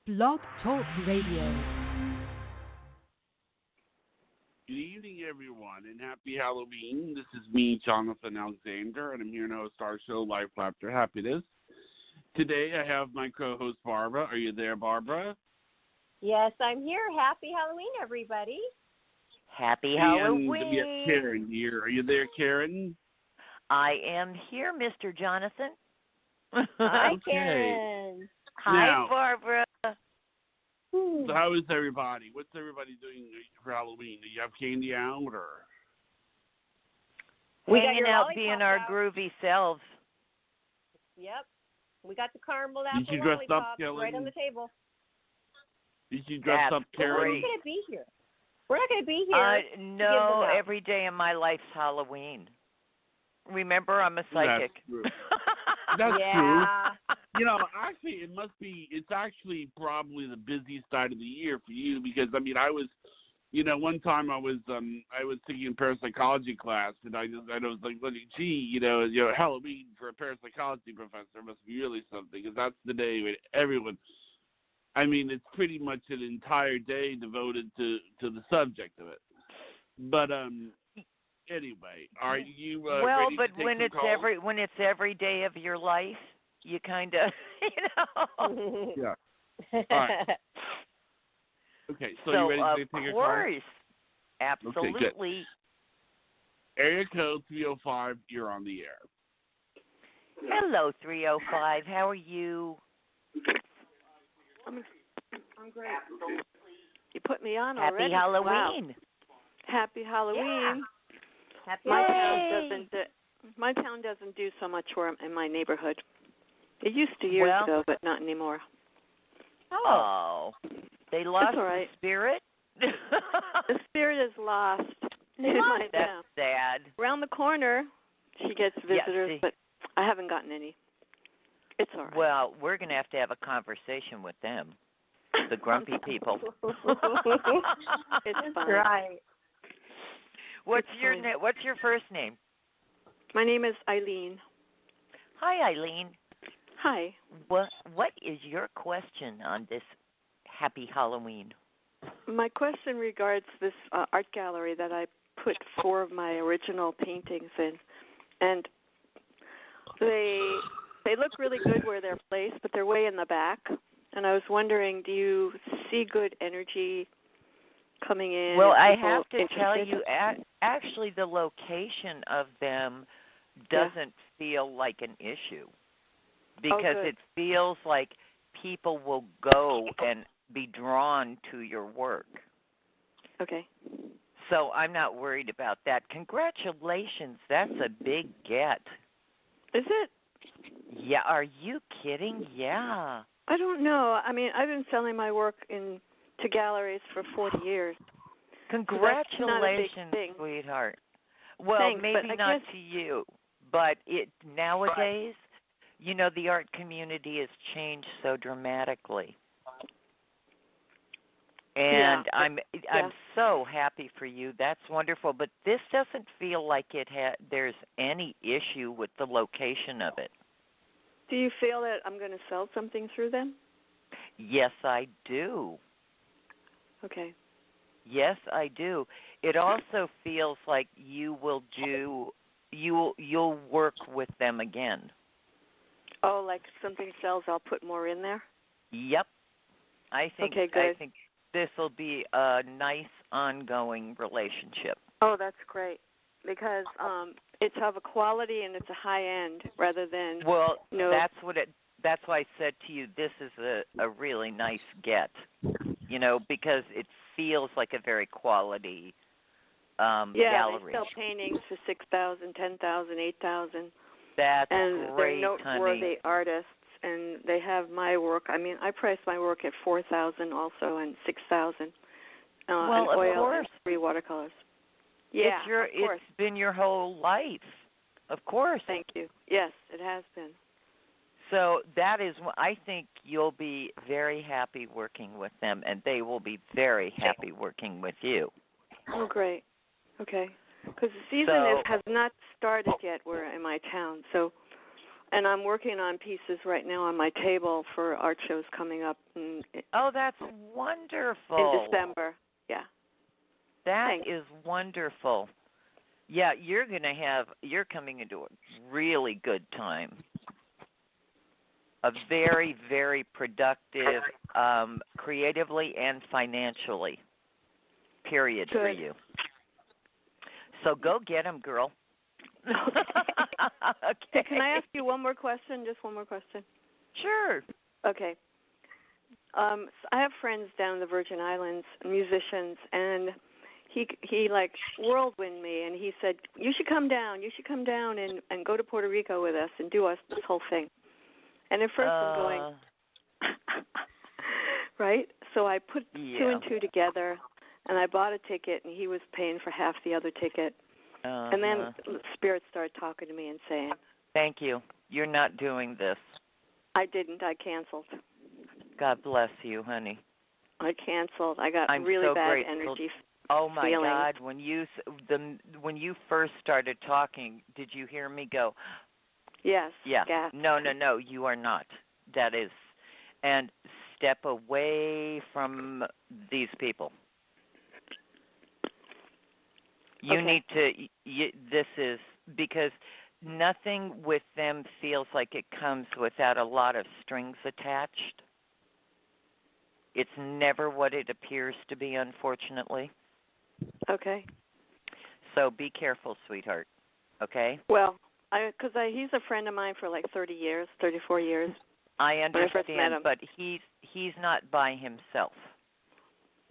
Blog Talk Radio. Good evening, everyone, and happy Halloween. This is me, Jonathan Alexander, and I'm here to host our show, Life After Happiness. Today, I have my co-host, Barbara. Are you there, Barbara? Yes, I'm here. Happy Halloween, everybody. Happy And Halloween. we have Karen here. Are you there, Karen? I am here, Mr. Jonathan. Hi, Okay. Karen. Hi, Now- Barbara. So how is everybody? What's everybody doing for Halloween? Do you have candy out, or? We got Hanging your out, lollipops being our out. groovy selves. Yep. We got the caramel Did apple you dress up, lollipops Kelly? right on the table. Did you dress That's up, But we're Karen? not going to be here. We're not going to be here. No, them out. every day of my life's Halloween. Remember, I'm a psychic. That's true. That's true. Yeah. You know, actually, it's actually probably the busiest side of the year for you because, I mean, one time I was taking a parapsychology class, and I was like, gee, Halloween for a parapsychology professor must be really something, because that's the day when everyone, I mean, it's pretty much an entire day devoted to the subject of it. But, anyway, are you well, ready but to take when some it's calls? when it's every day of your life, you kind of, Yeah. All right. Okay, so you ready to take a of call? course, absolutely. Area code 305, you're on the air. Hello, 305. How are you? I'm great. You put me on Happy already. Halloween. Wow. Happy Halloween. Yeah. Happy My Halloween. town doesn't do so much for in my neighborhood. It used to years ago, but not anymore. Oh, they lost all right. the spirit? The spirit is lost in my That's town. sad. Around the corner, she gets visitors, see. but I haven't gotten any. It's all right. Well, we're going to have a conversation with them, the grumpy people. It's fine. Right. What's It's your fine. What's your first name? My name is Eileen. Hi, Eileen. Hi. What is your question on this Happy Halloween? My question regards this art gallery that I put 4 of my original paintings in, and they look really good where they're placed, but they're way in the back. And I was wondering, do you see good energy coming in? Well, I people have to tell interested? you, actually, the location of them doesn't feel like an issue because good. it feels like people will go and be drawn to your work. Okay. So I'm not worried about that. Congratulations. That's a big get. Is it? Yeah, are you kidding? Yeah. I don't know. I mean, I've been selling my work to galleries for 40 years. Congratulations, thing. sweetheart. Well, Thanks, maybe but I not guess- to you, but nowadays, the art community has changed so dramatically. And I'm so happy for you. That's wonderful. But this doesn't feel like there's any issue with the location of it. Do you feel that I'm going to sell something through them? Yes, I do. Okay. Yes, I do. It also feels like you'll work with them again. Oh, like something sells, I'll put more in there? Yep. I think this will be a nice ongoing relationship. Oh, that's great. Because it's of a quality and it's a high end rather than that's why I said to you this is a really nice get. Because it feels like a very quality gallery. They sell paintings for $6,000, $10,000, $8,000. That's and great, they're noteworthy honey. artists, and they have my work. I mean, I price my work at $4,000 also, and $6,000. Well, and oil of course. and 3 watercolors. Yeah, of course. It's been your whole life. Of course. Thank you. Yes, it has been. So that is, I think you'll be very happy working with them, and they will be very happy working with you. Oh, great. Okay. Because the season has not started yet in my town. So And I'm working on pieces right now on my table for art shows coming up Oh, that's wonderful. in December. Yeah. That Thanks. is wonderful. Yeah, you're coming into a really good time. A very, very productive, creatively and financially, period, for Good. you. So go get them, girl. Okay. Can I ask you one more question? Just one more question. Sure. Okay. I have friends down in the Virgin Islands, musicians, and he like whirlwind me, and he said, you should come down and go to Puerto Rico with us and do this whole thing. And at first I'm going, right? So I put two and two together, and I bought a ticket, and he was paying for half the other ticket. And then Spirit started talking to me and saying, thank you. You're not doing this. I didn't. I canceled. God bless you, honey. I canceled. I got I'm really so bad grateful. energy. Oh my feeling. God! When you first started talking, did you hear me go? Yes. Yeah. Gas. No. You are not. That is, and step away from these people. You need to. This is because nothing with them feels like it comes without a lot of strings attached. It's never what it appears to be, unfortunately. Okay. So be careful, sweetheart. Okay? Well, he's a friend of mine for like 34 years. I When I first met understand, him. but he's not by himself.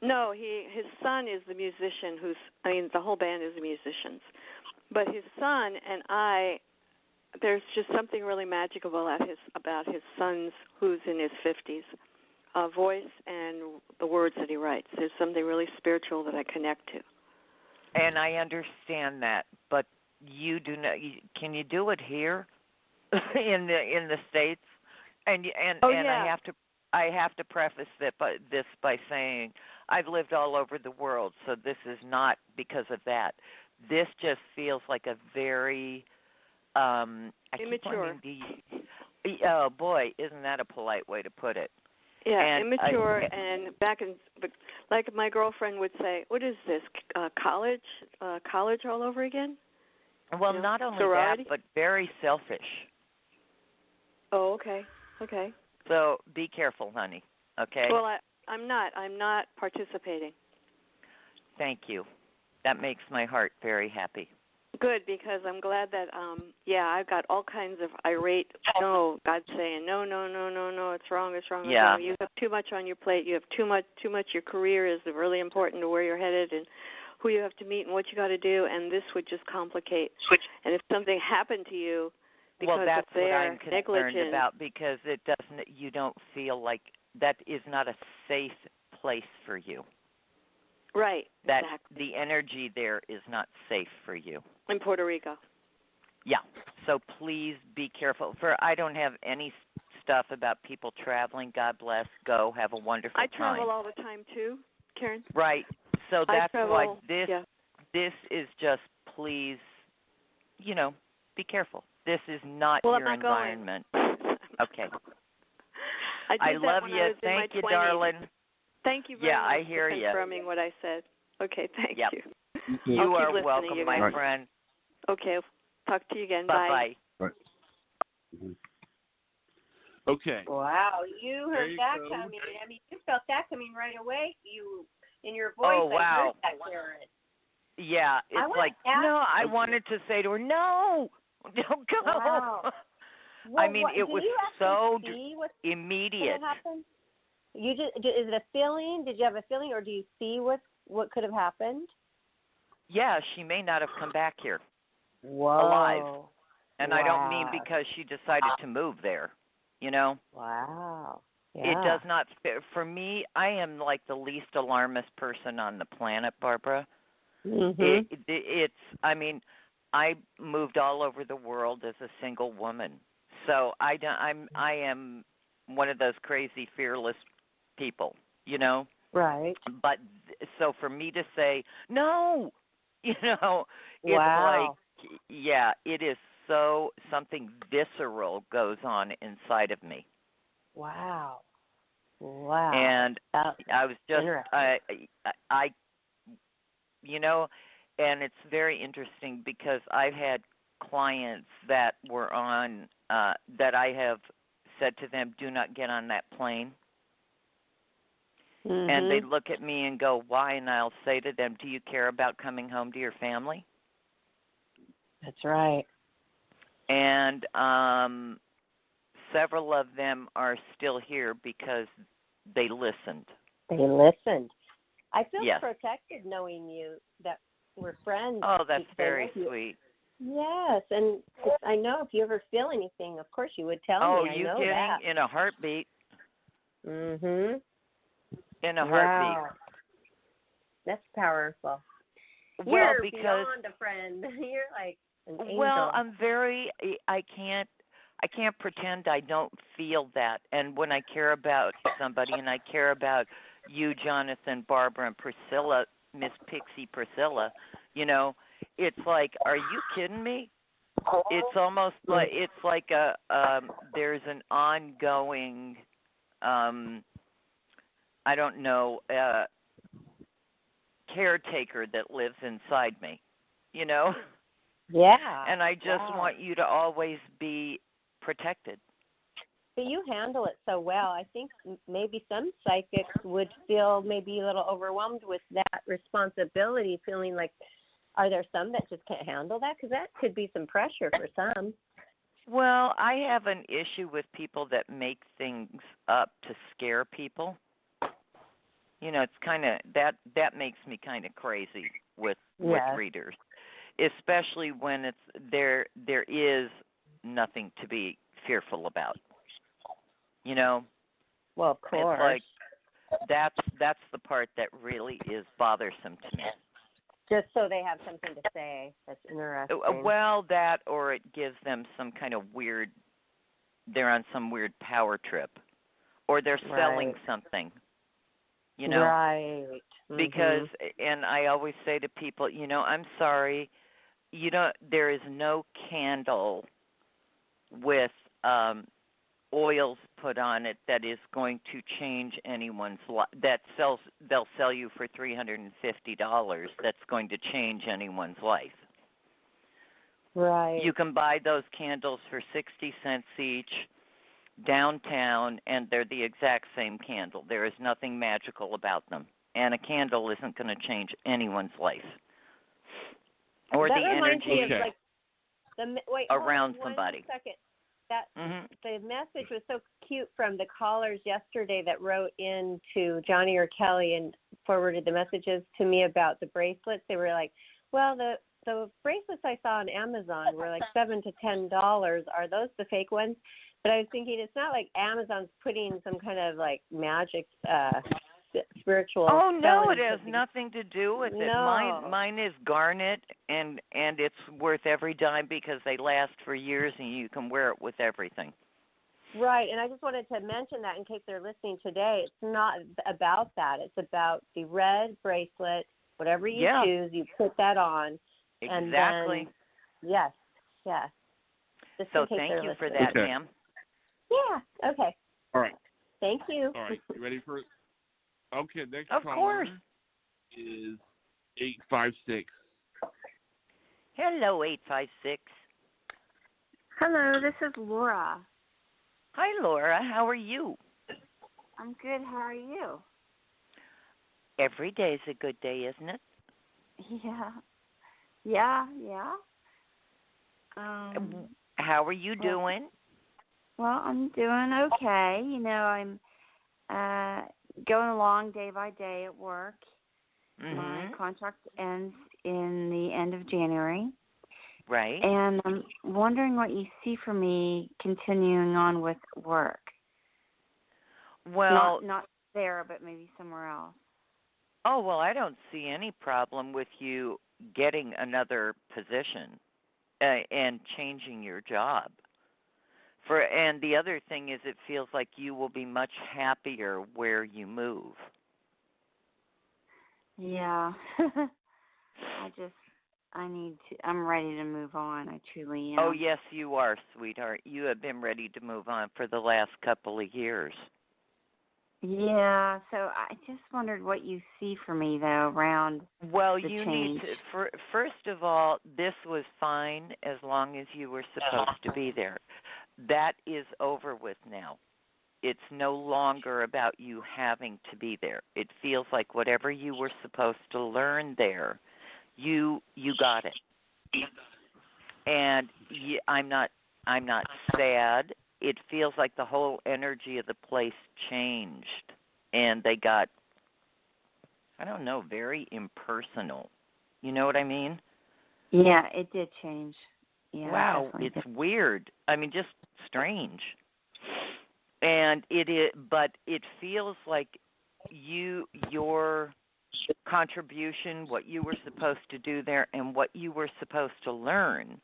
No, his son is the musician the whole band is musicians. But his son and there's just something really magical about his son's, who's in his 50s, voice and the words that he writes. There's something really spiritual that I connect to. And I understand that, but you do not. Can you do it here in the States? And I have to preface this by saying I've lived all over the world, so this is not because of that. This just feels like a very immature. Oh boy, isn't that a polite way to put it? Yeah, and immature like my girlfriend would say, what is this, college all over again? Well, not only sorority? that, but very selfish. Oh, okay. So be careful, honey. Okay? Well, I'm not participating. Thank you. That makes my heart very happy. Good, because I'm glad that I've got all kinds of irate. No, God's saying no. It's wrong. It's wrong. You have too much on your plate. You have too much. Your career is really important to where you're headed and who you have to meet and what you got to do. And this would just complicate. And if something happened to you because that's of their what I'm concerned negligence, about, because it doesn't. You don't feel like that is not a safe place for you. Right. That exactly. the energy there is not safe for you. In Puerto Rico. Yeah. So please be careful. I don't have any stuff about people traveling. God bless. Go. Have a wonderful time. I travel all the time too, Karen. Right. So that's why this is just, please, be careful. This is not your environment. Okay. I love you. Thank you, darling. Thank you very much I hear for confirming what I said. Okay, thank you. You are listening, welcome, you my guys. friend. Okay, talk to you again. Bye-bye. Bye. Okay. Wow, you heard that go. coming. I mean, you felt that coming right away. You, in your voice, Oh, wow. I heard that, Karen. Yeah, it's I wanted to say to her, no, don't go. Wow. Well, I mean, it was so immediate. You just, is it a feeling? Did you have a feeling, or do you see what could have happened? Yeah, she may not have come back here alive. And I don't mean because she decided to move there, Wow. Yeah. It does not fit. For me, I am like the least alarmist person on the planet, Barbara. Mm-hmm. I mean, I moved all over the world as a single woman. So I am one of those crazy, fearless people, Right. But so for me to say, no, it's wow. like, yeah, it is something visceral goes on inside of me. Wow. Wow. And That's I was just interesting. I you know, and it's very interesting because I've had clients that were on that I have said to them, do not get on that plane. Mm-hmm. And they look at me and go, why? And I'll say to them, do you care about coming home to your family? That's right. And several of them are still here because they listened. They listened. I feel Yes. protected knowing you, that we're friends. Oh, that's because I very love you. sweet. Yes, and I know if you ever feel anything, of course you would tell me. Oh, I you know kidding? that. In a heartbeat. Mhm. In a heartbeat. Wow. That's powerful. Well, You're because beyond a friend. You're like an angel. well, I can't pretend I don't feel that. And when I care about somebody, and I care about you, Jonathan, Barbara, and Priscilla, Miss Pixie Priscilla, you know, it's like, are you kidding me? It's almost like there's an ongoing I don't know, caretaker that lives inside me, you know? Yeah. And I just want you to always be protected. But you handle it so well. I think maybe some psychics would feel maybe a little overwhelmed with that responsibility, feeling like, are there some that just can't handle that? Because that could be some pressure for some. Well, I have an issue with people that make things up to scare people. You know, it's kind of that makes me kind of crazy with readers, especially when there is nothing to be fearful about. You know, well, of course, it's like that's the part that really is bothersome to me. Just so they have something to say. That's interesting. Well, that, or it gives them some kind of weird. They're on some weird power trip, or they're selling something. You know, right? Because, and I always say to people, you know, I'm sorry, you know, there is no candle with oils put on it that is going to change anyone's life. They'll sell you for $350. That's going to change anyone's life. Right. You can buy those candles for 60 cents each downtown, and they're the exact same candle. There is nothing magical about them. And a candle isn't going to change anyone's life. Or that the reminds energy me of, like, around hold on somebody. 1 second. That Mm-hmm. the message was so cute from the callers yesterday that wrote in to Johnny or Kelly and forwarded the messages to me about the bracelets. They were like, well, the bracelets I saw on Amazon were like $7 to $10. Are those the fake ones? But I was thinking it's not like Amazon's putting some kind of like magic spiritual. Oh no, it has nothing to do with it. No. Mine is garnet, and it's worth every dime because they last for years, and you can wear it with everything. Right, and I just wanted to mention that in case they're listening today. It's not about that. It's about the red bracelet. Whatever you choose, you put that on. Exactly. And then, yes. Just so in case thank they're you for listening. that, ma'am. Yeah. Okay. All right. Thank you. All right. You ready for it? Okay. Next Of caller course. is 856. Hello, 856. Hello, this is Laura. Hi, Laura. How are you? I'm good. How are you? Every day is a good day, isn't it? Yeah. How are you doing? Well, I'm doing okay. You know, I'm going along day by day at work. My contract ends in the end of January. Right. And I'm wondering what you see for me continuing on with work. Well, not there, but maybe somewhere else. Oh, well, I don't see any problem with you getting another position and changing your job. And the other thing is, it feels like you will be much happier where you move. Yeah. I'm ready to move on. I truly am. Oh, yes, you are, sweetheart. You have been ready to move on for the last couple of years. Yeah, so I just wondered what you see for me, though, around Well, the you change. need to, first of all, this was fine as long as you were supposed to be there. That is over with now. It's no longer about you having to be there. It feels like whatever you were supposed to learn there, you got it. And I'm not sad. It feels like the whole energy of the place changed, and they got, I don't know, very impersonal. You know what I mean? Yeah, it did change. Yeah, wow, it's weird. I mean, just strange. And but it feels like your contribution, what you were supposed to do there, and what you were supposed to learn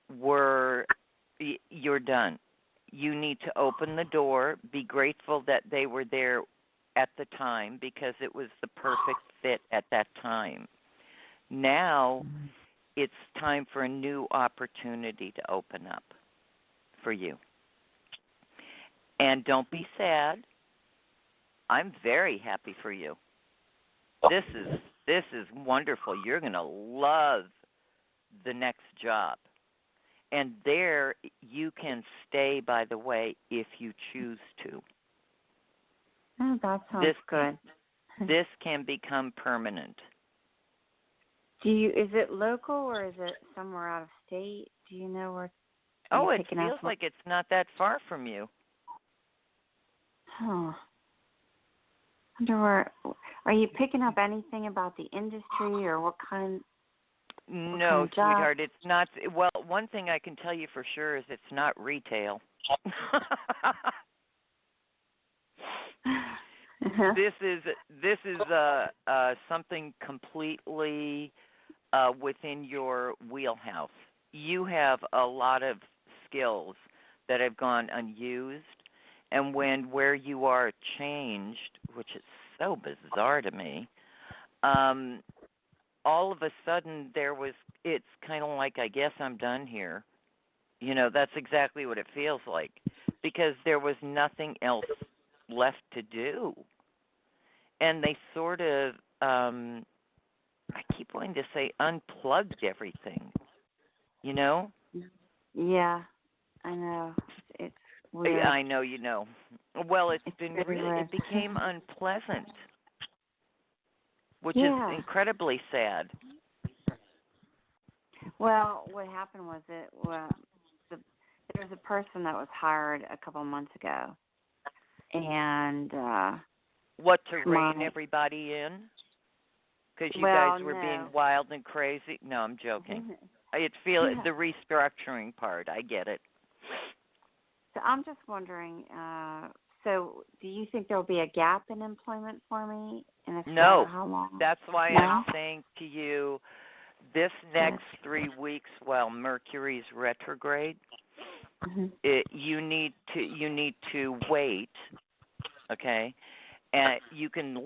you're done. You need to open the door, be grateful that they were there at the time because it was the perfect fit at that time. Now it's time for a new opportunity to open up for you. And don't be sad. I'm very happy for you. This is wonderful. You're going to love the next job. And there you can stay, by the way, if you choose to. Oh, that sounds good. This can become permanent. Is it local or is it somewhere out of state? Do you know where? Oh, it feels like it's not that far from you. Huh. I wonder where. Are you picking up anything about the industry or what kind? No, sweetheart, it's not. Well, one thing I can tell you for sure is it's not retail. This is something completely within your wheelhouse. You have a lot of skills that have gone unused, and where you are changed, which is so bizarre to me, all of a sudden it's kind of like, I guess I'm done here. You know, that's exactly what it feels like, because there was nothing else left to do. And they sort of, I keep wanting to say, unplugged everything, you know? Yeah, I know. It's weird. I know you know. Well, it's been really really, weird. it became unpleasant, which is incredibly sad. Well, what happened was there was a person that was hired a couple of months ago, and what, to rein everybody in? Because you guys were being wild and crazy. No, I'm joking. The restructuring part. I get it. So I'm just wondering. So, do you think there will be a gap in employment for me? And if no, so, how long? That's why I'm saying to you, this next 3 weeks while Mercury's retrograde, you need to wait. Okay, and you can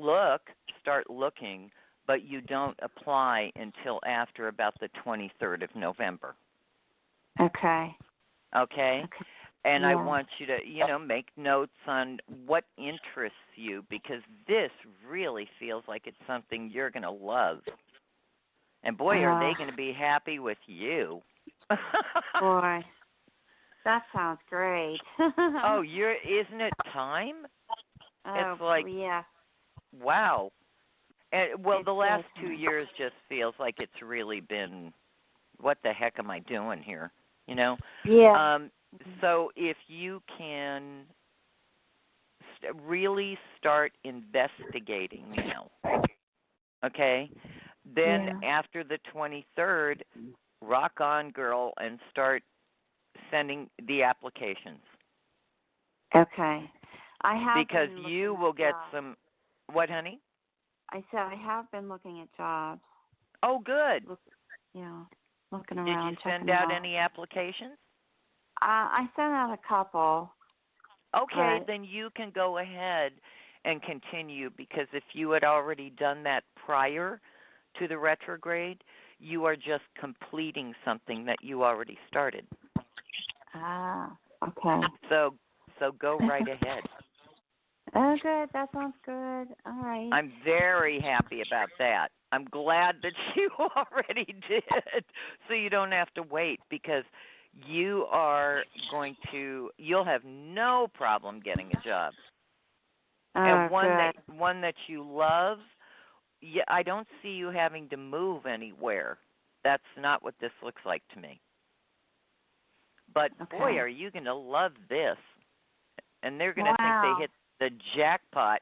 start looking, but you don't apply until after about the 23rd of November. Okay. And I want you to, make notes on what interests you, because this really feels like it's something you're going to love. And boy, are they going to be happy with you. Boy, that sounds great. Isn't it time? It's like, yeah. Wow. And the last 2 years just feels like it's really been, what the heck am I doing here? You know? Yeah. So if you can really start investigating now, okay? Then after the 23rd, rock on, girl, and start sending the applications. Okay. I have because you will get some. What, honey? I said I have been looking at jobs. Oh, good. Looking around. Did you send out any applications? I sent out a couple. Okay, then you can go ahead and continue, because if you had already done that prior to the retrograde, You are just completing something that you already started. Ah, okay. So go right ahead. Oh, good. That sounds good. All right. I'm very happy about that. I'm glad that you already did, so you don't have to wait, because you'll have no problem getting a job. And one that you love. Yeah, I don't see you having to move anywhere. That's not what this looks like to me. But boy, are you going to love this. And they're going to think they hit the jackpot.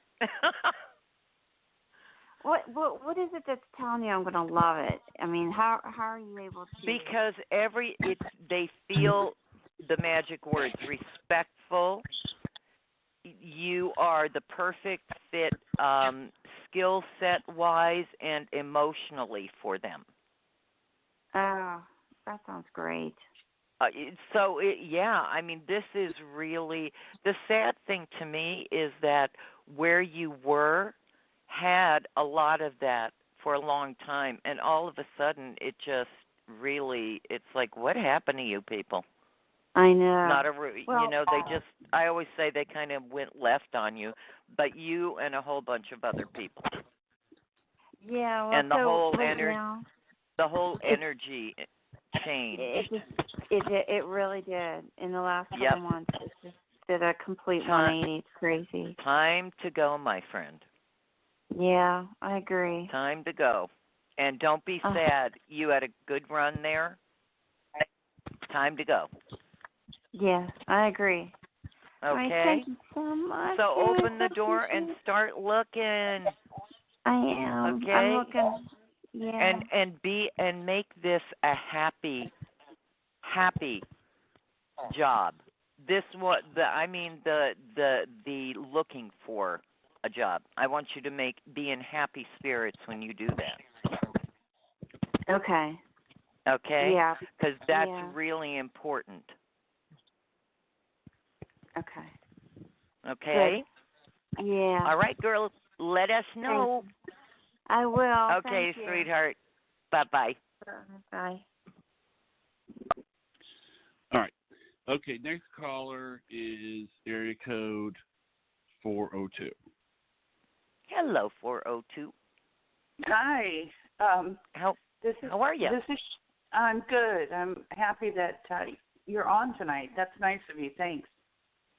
What is it that's telling you I'm going to love it? I mean, how are you able to? Because they feel the magic words: respectful. You are the perfect fit, skill set wise and emotionally for them. Oh, that sounds great. I mean, this is really the sad thing to me is that where you were had a lot of that for a long time, and all of a sudden it just really, it's like, what happened to you people? I know. I always say they kind of went left on you, but you and a whole bunch of other people. Yeah, well, and the whole energy changed. It really did. In the last couple months, it just did a complete 180. It's crazy. Time to go, my friend. Yeah, I agree. Time to go. And don't be sad. You had a good run there. Time to go. Yes, I agree. Okay. Right, thank you so much. So open the door and start looking. I am. Okay. I'm looking. Yeah. And make this a happy job. The looking for a job. I want you to be in happy spirits when you do that. Okay. Okay? Yeah. Because that's really important. Okay. Okay? Good. Yeah. All right, girl. Let us know. I will. Okay, Thank you. sweetheart. Bye-bye. Bye. All right. Okay, next caller is area code 402. Hello, 402. Hi. How are you? I'm good. I'm happy that you're on tonight. That's nice of you. Thanks.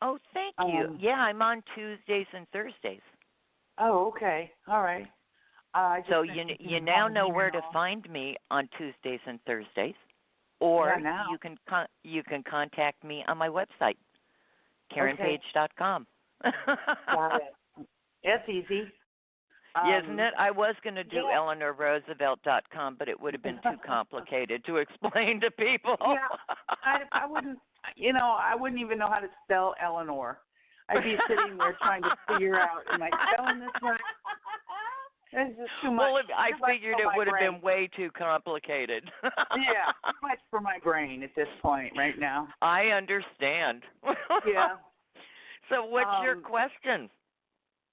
Oh, thank you. Yeah, I'm on Tuesdays and Thursdays. Oh, okay. All right. So you now know where to find me on Tuesdays and Thursdays, or you can contact me on my website, KarenPage.com. Got it. It's easy. Isn't it? I was going to do EleanorRoosevelt.com, but it would have been too complicated to explain to people. Yeah, I wouldn't. I wouldn't even know how to spell Eleanor. I'd be sitting there trying to figure out, am I spelling this right? It's just too much. Well, I figured it would have been way too complicated. Yeah, too much for my brain at this point right now. I understand. Yeah. So what's your question?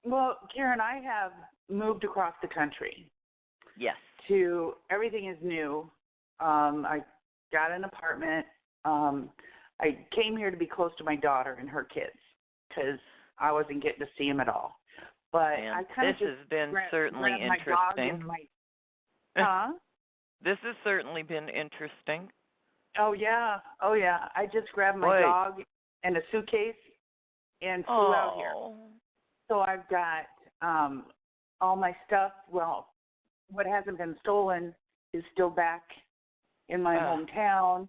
Well, Karen, I have moved across the country. Yes. Everything is new. I got an apartment. I came here to be close to my daughter and her kids because I wasn't getting to see them at all. But I kind of this has been certainly interesting. This has certainly been interesting. Oh yeah. I just grabbed my dog and a suitcase and flew out here. So I've got all my stuff. Well, what hasn't been stolen is still back in my hometown,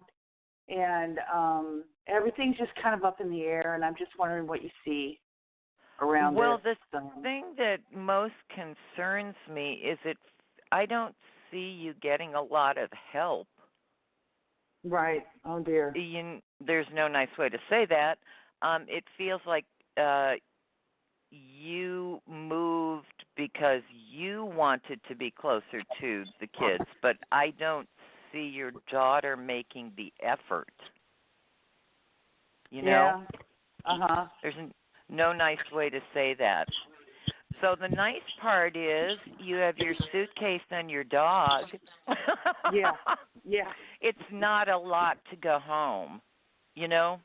and everything's just kind of up in the air. And I'm just wondering what you see around this. The thing that most concerns me is I don't see you getting a lot of help. Right. Oh dear. There's no nice way to say that. It feels like you moved because you wanted to be closer to the kids, but I don't see your daughter making the effort. Yeah. There's no nice way to say that. So the nice part is you have your suitcase and your dog. Yeah. It's not a lot to go home, you know?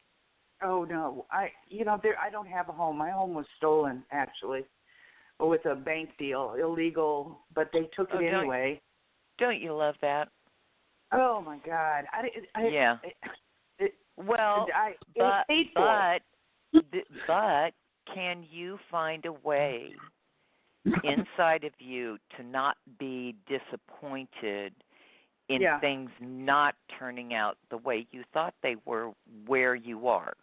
Oh no, I don't have a home. My home was stolen actually, with a bank deal, illegal, but they took it anyway. Don't you love that? Oh my God! Yeah. It was paid for. But can you find a way inside of you to not be disappointed in things not turning out the way you thought they were where you are?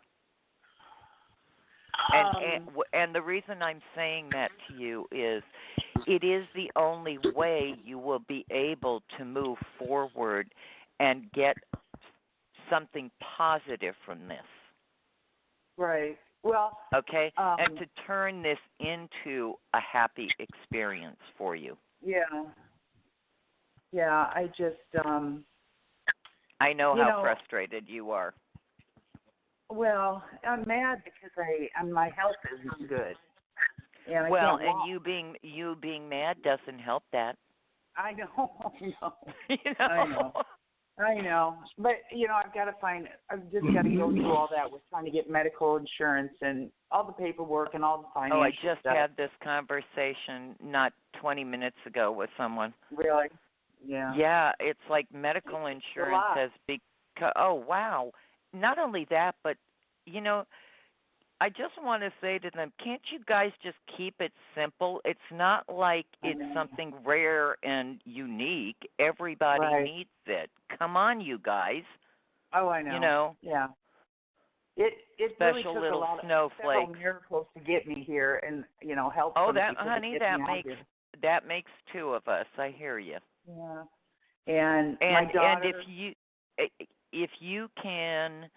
And the reason I'm saying that to you is it is the only way you will be able to move forward and get something positive from this. Right. Well, okay, and to turn this into a happy experience for you. Yeah. Yeah, I just I know how frustrated you are. Well, I'm mad because my health isn't good. And you being mad doesn't help that. I know. I know. But I've just got to go through all that with trying to get medical insurance and all the paperwork and all the financial I just stuff. had this conversation not 20 minutes ago with someone. Really? Yeah. Yeah, it's like medical insurance has become, oh wow. Not only that, but I just want to say to them, can't you guys just keep it simple? It's not like it's something rare and unique. Everybody needs it. Come on, you guys. Oh, I know. Yeah. It really took little a lot snowflake. Of miracles to get me here and help. Oh, honey, that makes two of us. I hear you. Yeah. And my daughter. And if you can.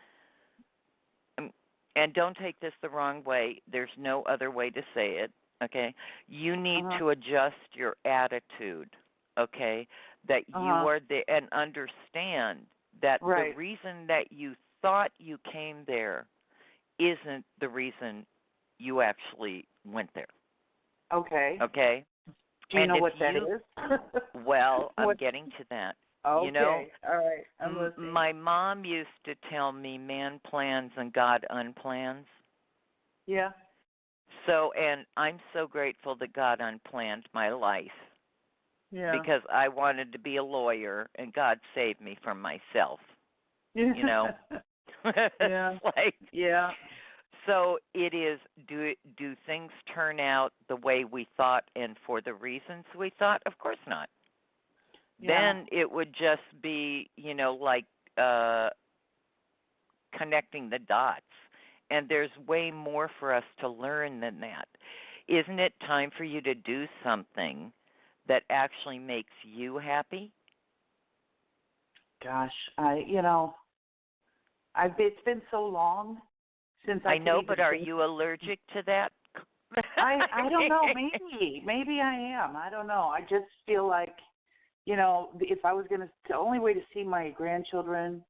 And don't take this the wrong way. There's no other way to say it, okay? You need to adjust your attitude, okay? That you are there and understand that the reason that you thought you came there isn't the reason you actually went there. Okay. Okay? Do you know what that is? Well, I'm getting to that. Okay. All right. I'm listening. My mom used to tell me man plans and God unplans. Yeah. So, and I'm so grateful that God unplanned my life. Yeah. Because I wanted to be a lawyer and God saved me from myself. Yeah. Yeah. So it is, do things turn out the way we thought and for the reasons we thought? Of course not. Yeah. Then it would just be, connecting the dots. And there's way more for us to learn than that. Isn't it time for you to do something that actually makes you happy? Gosh, it's been so long since I know, but are you allergic to that? I don't know. Maybe I am. I don't know. I just feel like, if I was the only way to see my grandchildren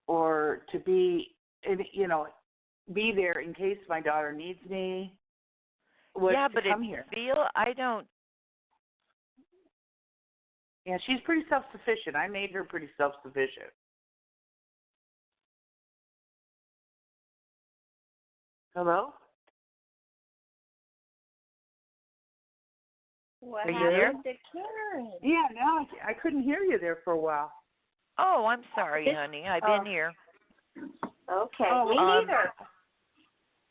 or to be, be there in case my daughter needs me was to come here. I don't. Yeah, she's pretty self-sufficient. I made her pretty self-sufficient. Hello? What Are you there? happened to Karen? Yeah, no, I couldn't hear you there for a while. Oh, I'm sorry, honey. I've been here. Okay, me neither.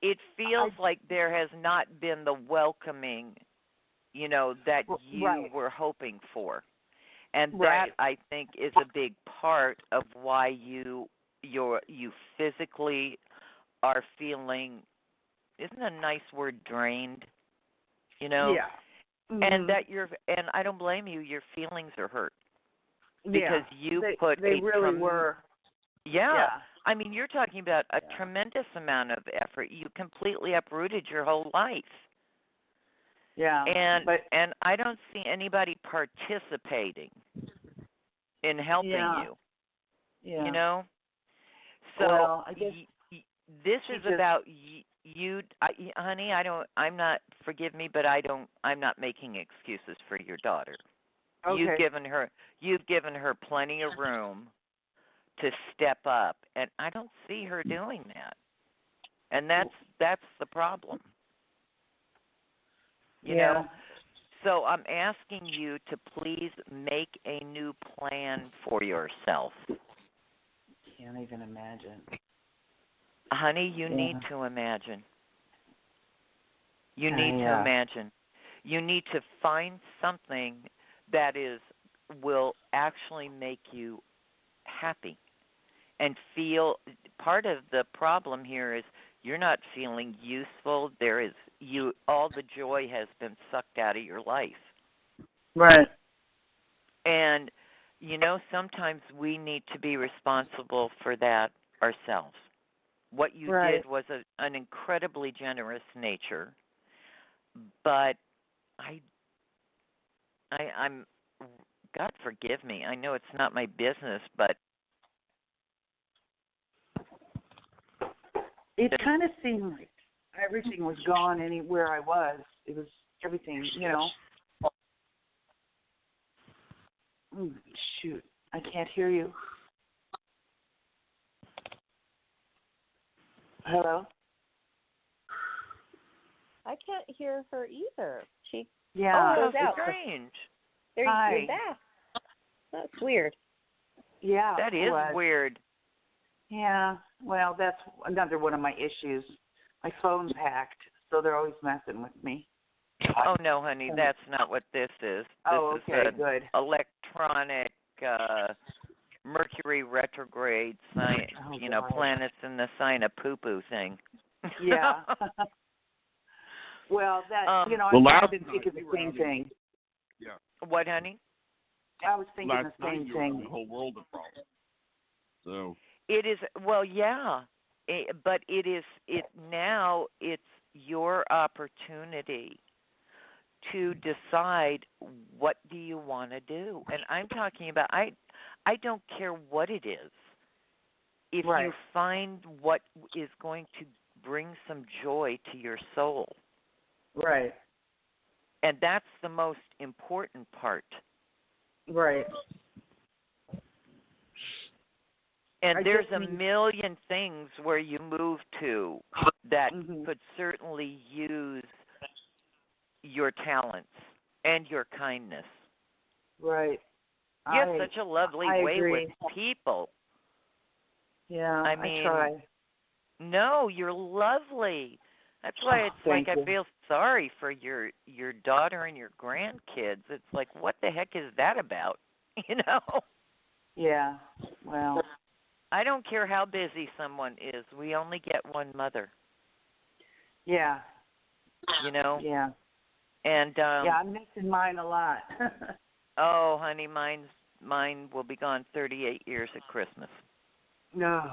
It feels like there has not been the welcoming, that you were hoping for. And that, I think, is a big part of why you physically are feeling, isn't a nice word, drained? Yeah. Mm-hmm. And and I don't blame you, your feelings are hurt. Because they really were. Yeah. I mean, you're talking about a tremendous amount of effort. You completely uprooted your whole life. Yeah. And I don't see anybody participating in helping you. Yeah. So well, I guess this is about honey, forgive me, but I'm not making excuses for your daughter. Okay. You've given her plenty of room to step up, and I don't see her doing that. And that's the problem. You know? So I'm asking you to please make a new plan for yourself. Can't even imagine. Honey, you need to imagine. You need to imagine. You need to find something that will actually make you happy and feel. Part of the problem here is you're not feeling useful. All the joy has been sucked out of your life. Right. And sometimes we need to be responsible for that ourselves. What you did was an incredibly generous nature, but I'm God forgive me. I know it's not my business, but it kind of seemed like everything was gone anywhere I was. It was everything, Shoot, I can't hear you. Hello? I can't hear her either. that's out. strange. You're back. That's weird. Yeah, that is weird. Yeah, well, that's another one of my issues. My phone's hacked, so they're always messing with me. Oh no, honey, that's not what this is. This is good. Electronic Mercury retrograde sign, planets in the sign of poo-poo thing. Yeah. Well, that I've been thinking the same thing. Yeah. What, honey? I was thinking the same thing. The whole world of problems. So. It is but now it's your opportunity to decide what do you want to do. And I'm talking about I don't care what it is. If you find what is going to bring some joy to your soul. Right. And that's the most important part. Right. And there's a million things where you move to that could certainly use your talents and your kindness. Right. You have such a lovely way with people. Yeah, I mean, I try. No, you're lovely. That's why it's like I feel sorry for your daughter and your grandkids. It's like, what the heck is that about? Yeah, well. I don't care how busy someone is. We only get one mother. Yeah. Yeah. And I'm missing mine a lot. Oh, honey, mine will be gone 38 years at Christmas. No.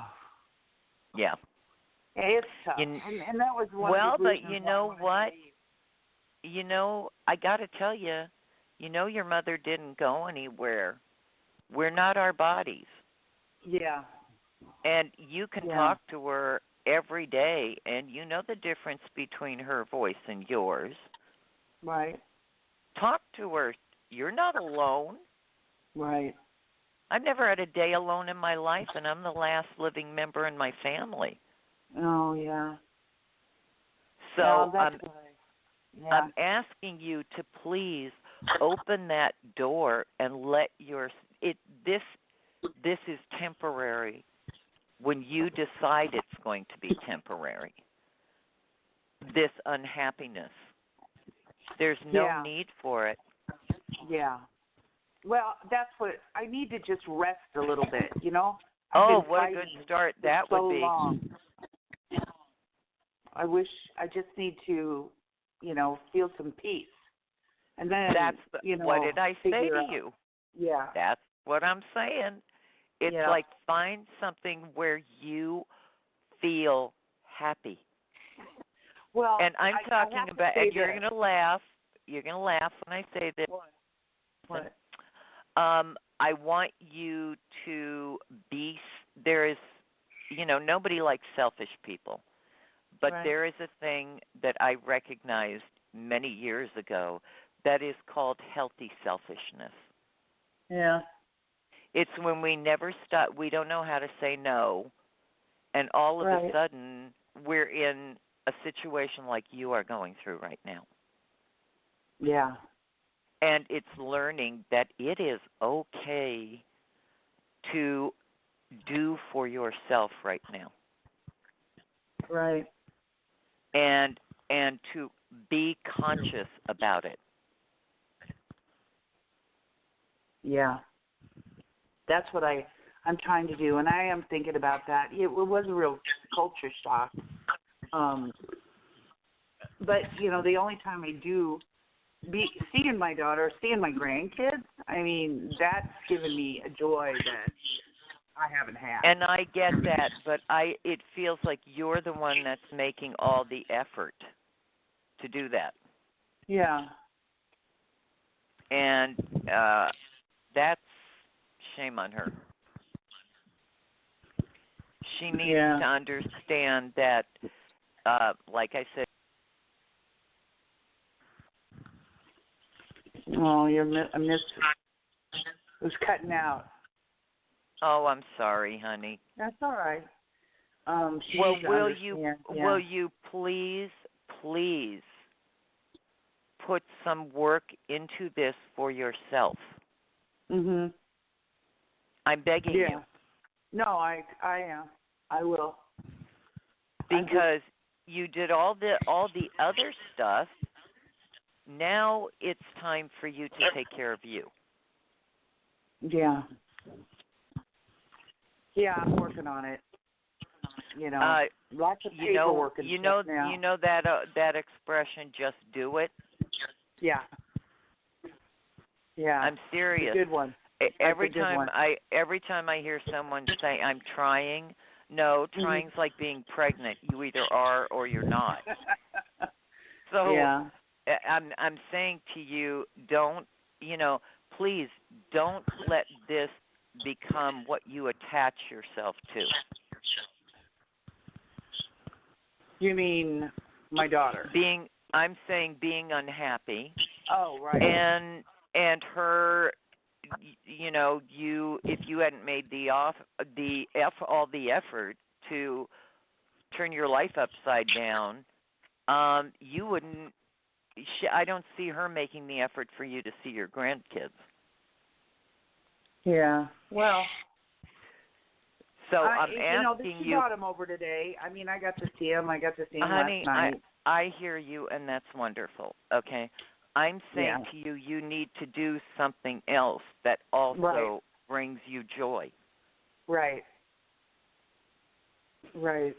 Yeah. It's tough. And that was one of the reasons. But you know what? I got to tell you, your mother didn't go anywhere. We're not our bodies. Yeah. And you can talk to her every day, and you know the difference between her voice and yours. Right. Talk to her. You're not alone. Right. I've never had a day alone in my life, and I'm the last living member in my family. Oh, yeah. So I'm asking you to please open that door and let this is temporary when you decide it's going to be temporary. This unhappiness. There's no need for it. Yeah. Well, that's what I need to just rest a little bit, What a good start that would be. Long. I just need to, feel some peace. And then what did I say to you? Yeah. That's what I'm saying. It's like find something where you feel happy. Well, and I'm talking about, and you're going to laugh. You're going to laugh when I say this. What? I want you to be, nobody likes selfish people. But right. there is a thing that I recognized many years ago that is called healthy selfishness. Yeah. It's when we never stop, we don't know how to say no, and all of a sudden we're in a situation like you are going through right now. Yeah. And it's learning that it is okay to do for yourself right now. Right. And to be conscious about it. Yeah. That's what I'm trying to do, and I am thinking about that. It was a real culture shock. But, the only time I do seeing my daughter, seeing my grandkids, I mean, that's given me a joy that I haven't had. And I get that, but it feels like you're the one that's making all the effort to do that. Yeah. And that's shame on her. She needs to understand that, like I said. Oh, it was cutting out. Oh, I'm sorry, honey. That's all right. Well, will you please put some work into this for yourself? Mhm. I'm begging you. No, I am. I will. Because you did all the other stuff. Now it's time for you to take care of you. Yeah. Yeah, I'm working on it. Lots of paperwork and stuff now. You know that expression, just do it? Yeah. Yeah. I'm serious. It's a good one. Every time I hear someone say I'm trying, no, trying's like being pregnant. You either are or you're not. So yeah. I'm saying to you, don't, please don't let this become what you attach yourself to. You mean my daughter? I'm saying being unhappy. Oh, right. And her, if you hadn't made all the effort to turn your life upside down, you wouldn't. I don't see her making the effort for you to see your grandkids. Yeah. Well. So I'm asking she brought him over today. I mean, I got to see him. Last night. I hear you, and that's wonderful. Okay. I'm saying to you, you need to do something else that also brings you joy. Right. Right.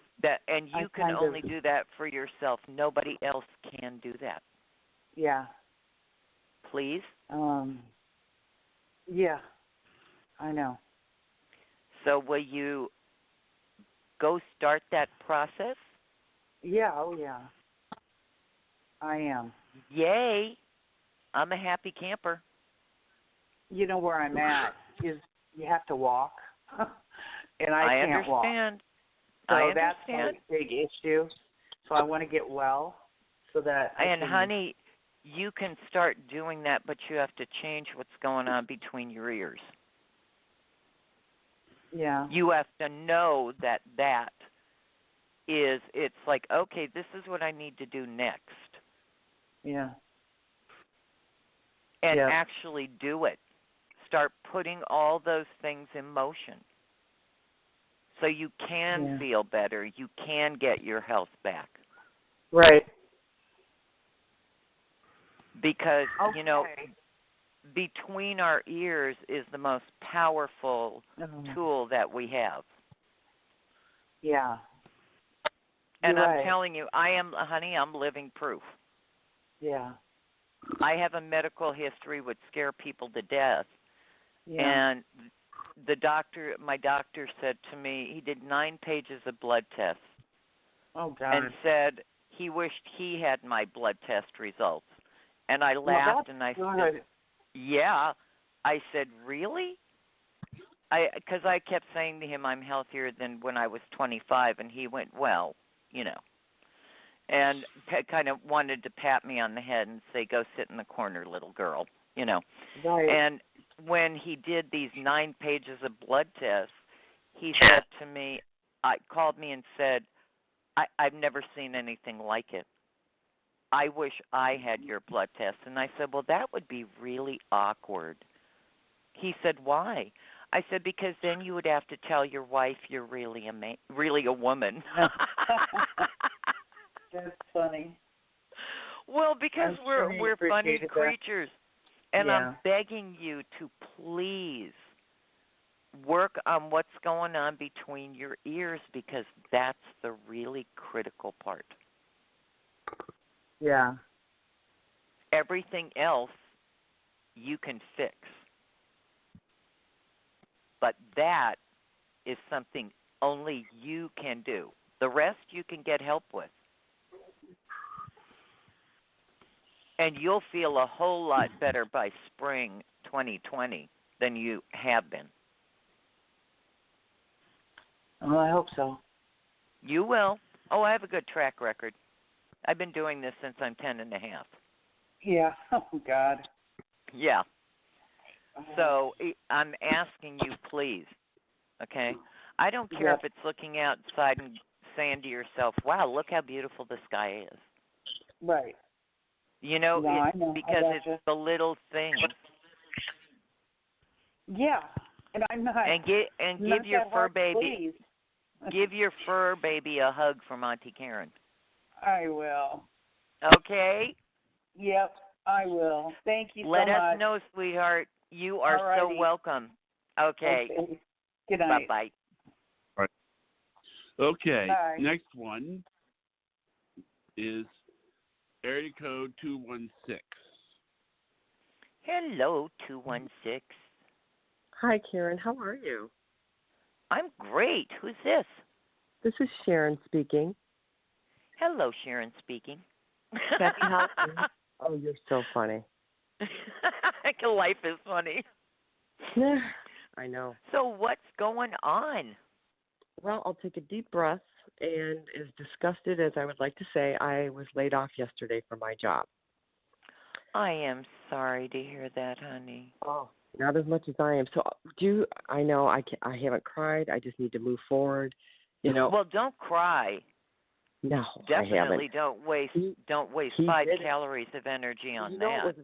And you can only do that for yourself. Nobody else can do that. Yeah. Please? Yeah. I know. So will you go start that process? Yeah, oh yeah. I am. Yay. I'm a happy camper. You know where I'm at is you have to walk. And I can't walk. So that's a big issue. So I want to get well so that honey, you can start doing that, but you have to change what's going on between your ears. Yeah. You have to know that it's like, okay, this is what I need to do next. Yeah. And actually do it. Start putting all those things in motion. So you can feel better. You can get your health back. Right. Because, between our ears is the most powerful tool that we have. Yeah. And I'm telling you, I'm living proof. Yeah. I have a medical history would scare people to death. Yeah. And my doctor said to me, he did 9 pages of blood tests. Oh, God. And said he wished he had my blood test results. And I laughed and I said, yeah. I said, really? Because I kept saying to him, I'm healthier than when I was 25. And he went, well, and kind of wanted to pat me on the head and say, "Go sit in the corner, little girl," you know. Right. And when he did these 9 pages of blood tests, he said to me, called me and said, I've never seen anything like it. I wish I had your blood test. And I said, well, that would be really awkward. He said, why? I said, because then you would have to tell your wife you're really a woman. That's funny. Well, because we're funny creatures. And yeah. I'm begging you to please work on what's going on between your ears, because that's the really critical part. Yeah. Everything else you can fix. But that is something only you can do. The rest you can get help with. And you'll feel a whole lot better by spring 2020 than you have been. Well, I hope so. You will. Oh, I have a good track record. I've been doing this since I'm 10 and a half. Yeah. Oh, God. Yeah. So I'm asking you, please, okay? I don't care if it's looking outside and saying to yourself, wow, look how beautiful the sky is. Right. You know, no, I know. Because it's the little things. Yeah. And I'm not. And give your fur baby. Please. Give your fur baby a hug from Auntie Karen. I will. Okay? Yep, I will. Thank you so much. Let us much. know, sweetheart. You are Alrighty. so welcome. Okay. Good night. Bye-bye. Right. Okay. Bye. Next one is area code 216. Hello, 216. Hi, Karen. How are you? I'm great. Who's this? This is Sharon speaking. Hello, Sharon speaking. Kathy, how are you? Oh, you're so funny. Life is funny. Yeah, I know. So what's going on? Well, I'll take a deep breath, and as disgusted as I would like to say, I was laid off yesterday from my job. I am sorry to hear that, honey. Oh, not as much as I am. So I know I haven't cried. I just need to move forward. You know. Well, don't cry. No, definitely I haven't. Don't waste 5 calories of energy on that.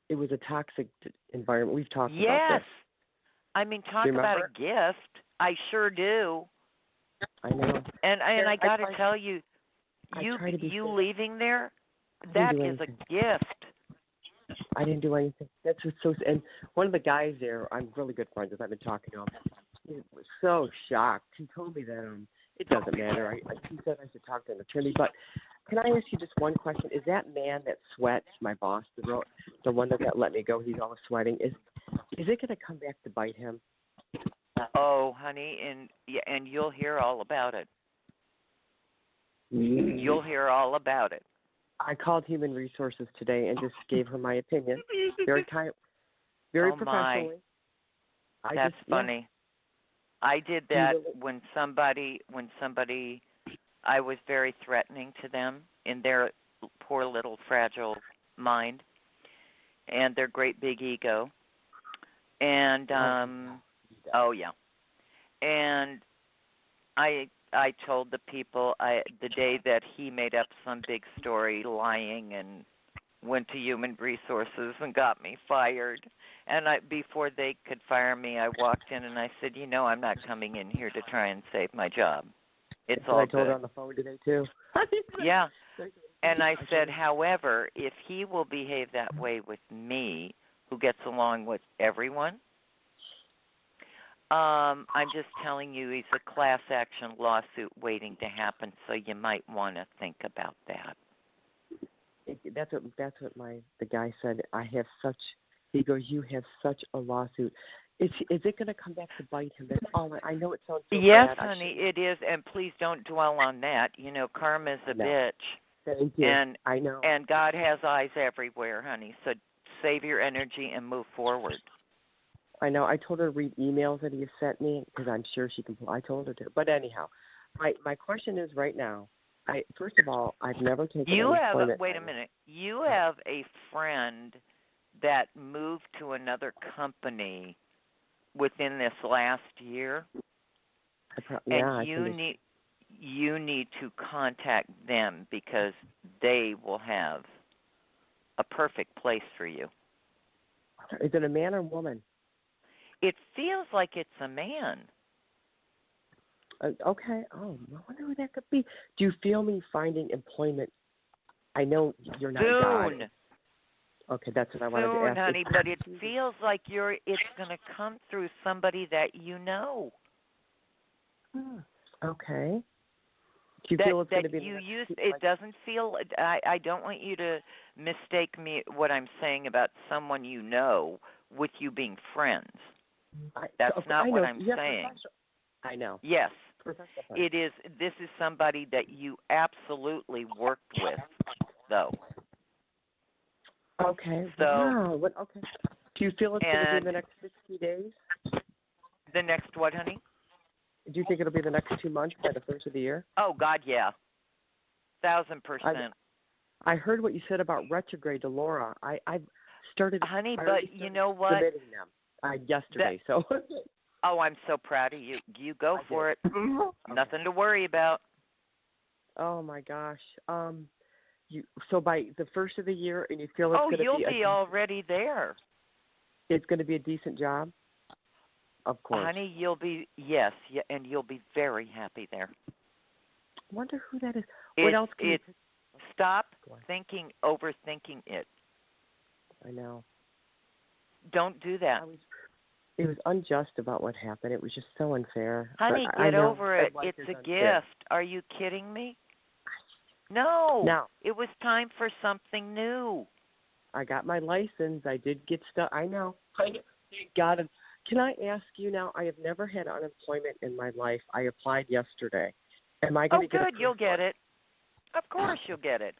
It was a toxic environment. We've talked about Yes. this. I mean, talk about a gift. I sure do. I know. And I got to tell you, you leaving there, that is a gift. I didn't do anything. That's what's so. And one of the guys there, I'm really good friends with. I've been talking to him. He was so shocked. He told me that it doesn't matter. He said I should talk to an attorney. But can I ask you just one question? Is that man that sweats, my boss, the one that let me go? He's always sweating. Is it going to come back to bite him? Oh, honey, and you'll hear all about it. You'll hear all about it. I called Human Resources today and just gave her my opinion. Very professionally. That's funny. Yeah. I did that when somebody, I was very threatening to them in their poor little fragile mind and their great big ego. And, and I told the people the day that he made up some big story lying and went to Human Resources and got me fired. And before they could fire me, I walked in and I said, I'm not coming in here to try and save my job. It's all good. I told her on the phone today, too. Yeah. And I said, however, if he will behave that way with me, who gets along with everyone, I'm just telling you he's a class action lawsuit waiting to happen, so you might want to think about that. That's what the guy said. He goes, you have such a lawsuit. Is it going to come back to bite him? That's all. I know it sounds so yes, bad. Honey, it is, and please don't dwell on that. Karma's a bitch. Thank you. And I know. And God has eyes everywhere, honey. So save your energy and move forward. I know. I told her to read emails that he has sent me because I'm sure she can. I told her to. But anyhow, my question is right now, First of all, I've never taken unemployment. Wait a minute. You have a friend that moved to another company within this last year, and you need to contact them because they will have a perfect place for you. Is it a man or woman? It feels like it's a man. Okay. Oh, I wonder who that could be. Do you feel me finding employment? I know you're not Soon. God. Okay, that's what I wanted to ask. Soon, honey, but it feels like it's going to come through somebody that you know. Okay. Do you feel it's going to be it doesn't feel, I don't want you to mistake me, what I'm saying about someone you know with you being friends. That's not what I'm saying. I know. Yes. It is. This is somebody that you absolutely worked with, though. Okay. So, wow. Okay. Do you feel it's going to be in the next 60 days? The next what, honey? Do you think it'll be the next 2 months by the first of the year? Oh, God, yeah. 1,000%. I heard what you said about retrograde to Laura. I've started. Honey, but you know what? Submitting them yesterday. So. Oh, I'm so proud of you. You go for it. Nothing to worry about. Oh my gosh. So by the first of the year, and you feel it's going to be. Oh, you'll be already there. It's going to be a decent job. Of course. Honey, you'll be and you'll be very happy there. I wonder who that is. What else can you stop overthinking it. I know. Don't do that. It was unjust about what happened. It was just so unfair. Honey, get over it. It's a gift. Are you kidding me? No. It was time for something new. I got my license. I did get stuff. I know. Thank God. Can I ask you now? I have never had unemployment in my life. I applied yesterday. Am I going to get it? Oh, good. You'll get it. Of course you'll get it.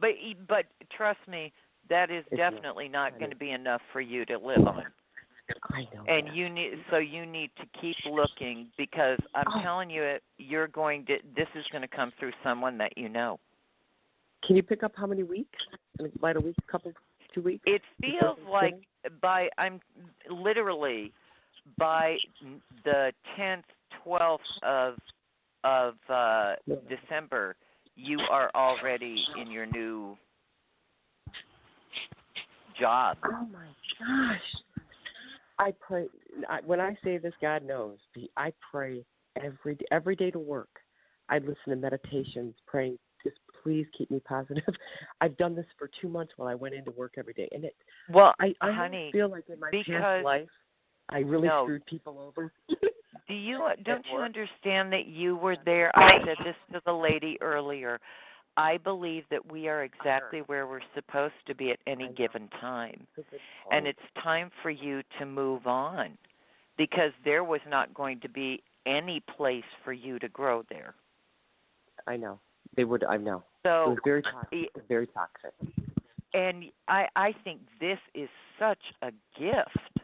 But trust me, that is definitely not going to be enough for you to live on. I know. And you need to keep looking because I'm telling you, this is going to come through someone that you know. Can you pick up how many weeks? About a week, 2 weeks? It feels like by the 10th, 12th of December, you are already in your new job. Oh my gosh. I pray. When I say this, God knows. I pray every day to work. I listen to meditations, praying. Just please keep me positive. I've done this for 2 months while I went into work every day, and I honey, feel like in my past life, I really screwed people over. Don't you understand that you were there? I said this to the lady earlier. I believe that we are exactly where we're supposed to be at any given time. And it's time for you to move on because there was not going to be any place for you to grow there. I know. They would. I know. So, it was very toxic. Very toxic. And I think this is such a gift.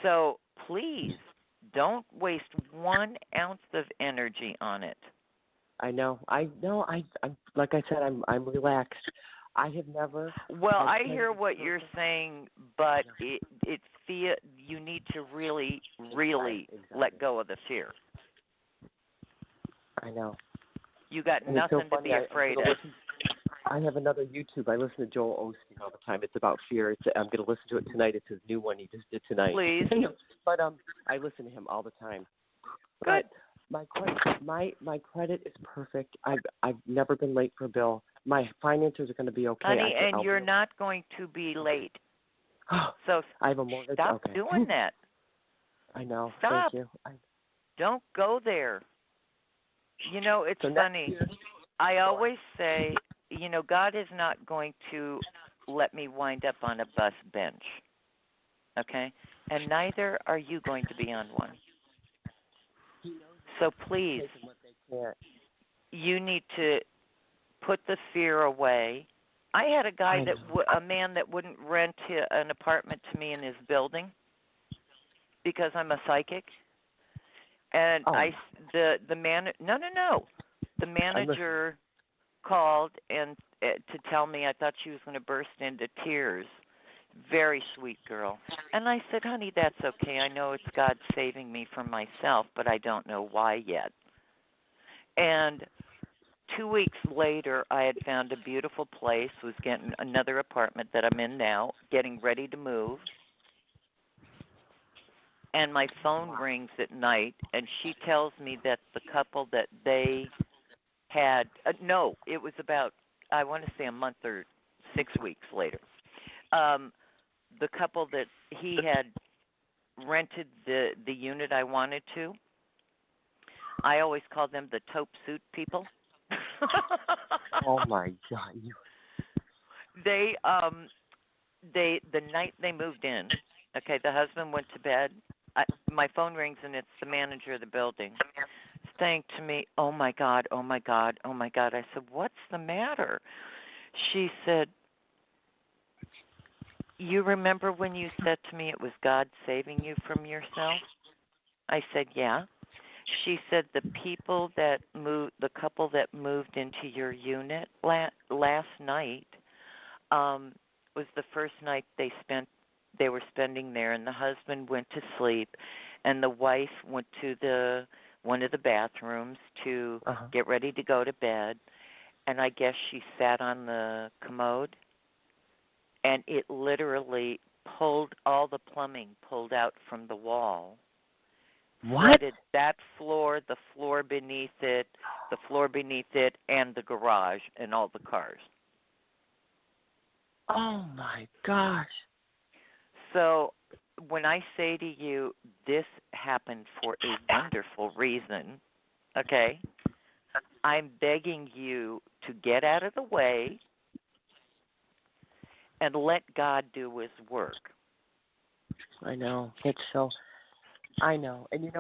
So please don't waste 1 ounce of energy on it. I know. I'm like I said. I'm relaxed. I have never. Well, I hear what you're saying, but you need to really, really let go of the fear. I know. You got nothing to be afraid of. I have another YouTube. I listen to Joel Osteen all the time. It's about fear. I'm going to listen to it tonight. It's his new one he just did tonight. Please. But I listen to him all the time. Good. But my credit is perfect. I've never been late for a bill. My finances are going to be okay. Honey, and you're not going to be late. So I have a mortgage. Stop doing that. I know. Stop. Thank you. Don't go there. It's funny. I always say, God is not going to let me wind up on a bus bench. Okay? And neither are you going to be on one. So please, you need to put the fear away. I had a guy a man that wouldn't rent an apartment to me in his building because I'm a psychic. And the man, no. the manager called and to tell me I thought she was going to burst into tears. Very sweet girl. And I said, honey, that's okay. I know it's God saving me from myself, but I don't know why yet. And 2 weeks later, I had found a beautiful place, was getting another apartment that I'm in now, getting ready to move. And my phone rings at night, and she tells me that the couple that they had, no, it was about, I want to say a month or 6 weeks later, the couple that he had rented the unit I wanted to, I always call them the taupe suit people. Oh my God! They the night they moved in, okay, the husband went to bed. My phone rings and it's the manager of the building saying to me, "Oh my God, oh my God, oh my God." I said, "What's the matter?" She said, "You remember when you said to me it was God saving you from yourself?" I said, "Yeah." She said the couple that moved into your unit last night was the first night they were spending there, and the husband went to sleep, and the wife went to one of the bathrooms to get ready to go to bed, and I guess she sat on the commode, and it literally pulled all the plumbing pulled out from the wall. What? Flooded that floor, the floor beneath it, and the garage and all the cars. Oh my gosh. So when I say to you, this happened for a wonderful reason, okay, I'm begging you to get out of the way and let God do his work. I know. I know. And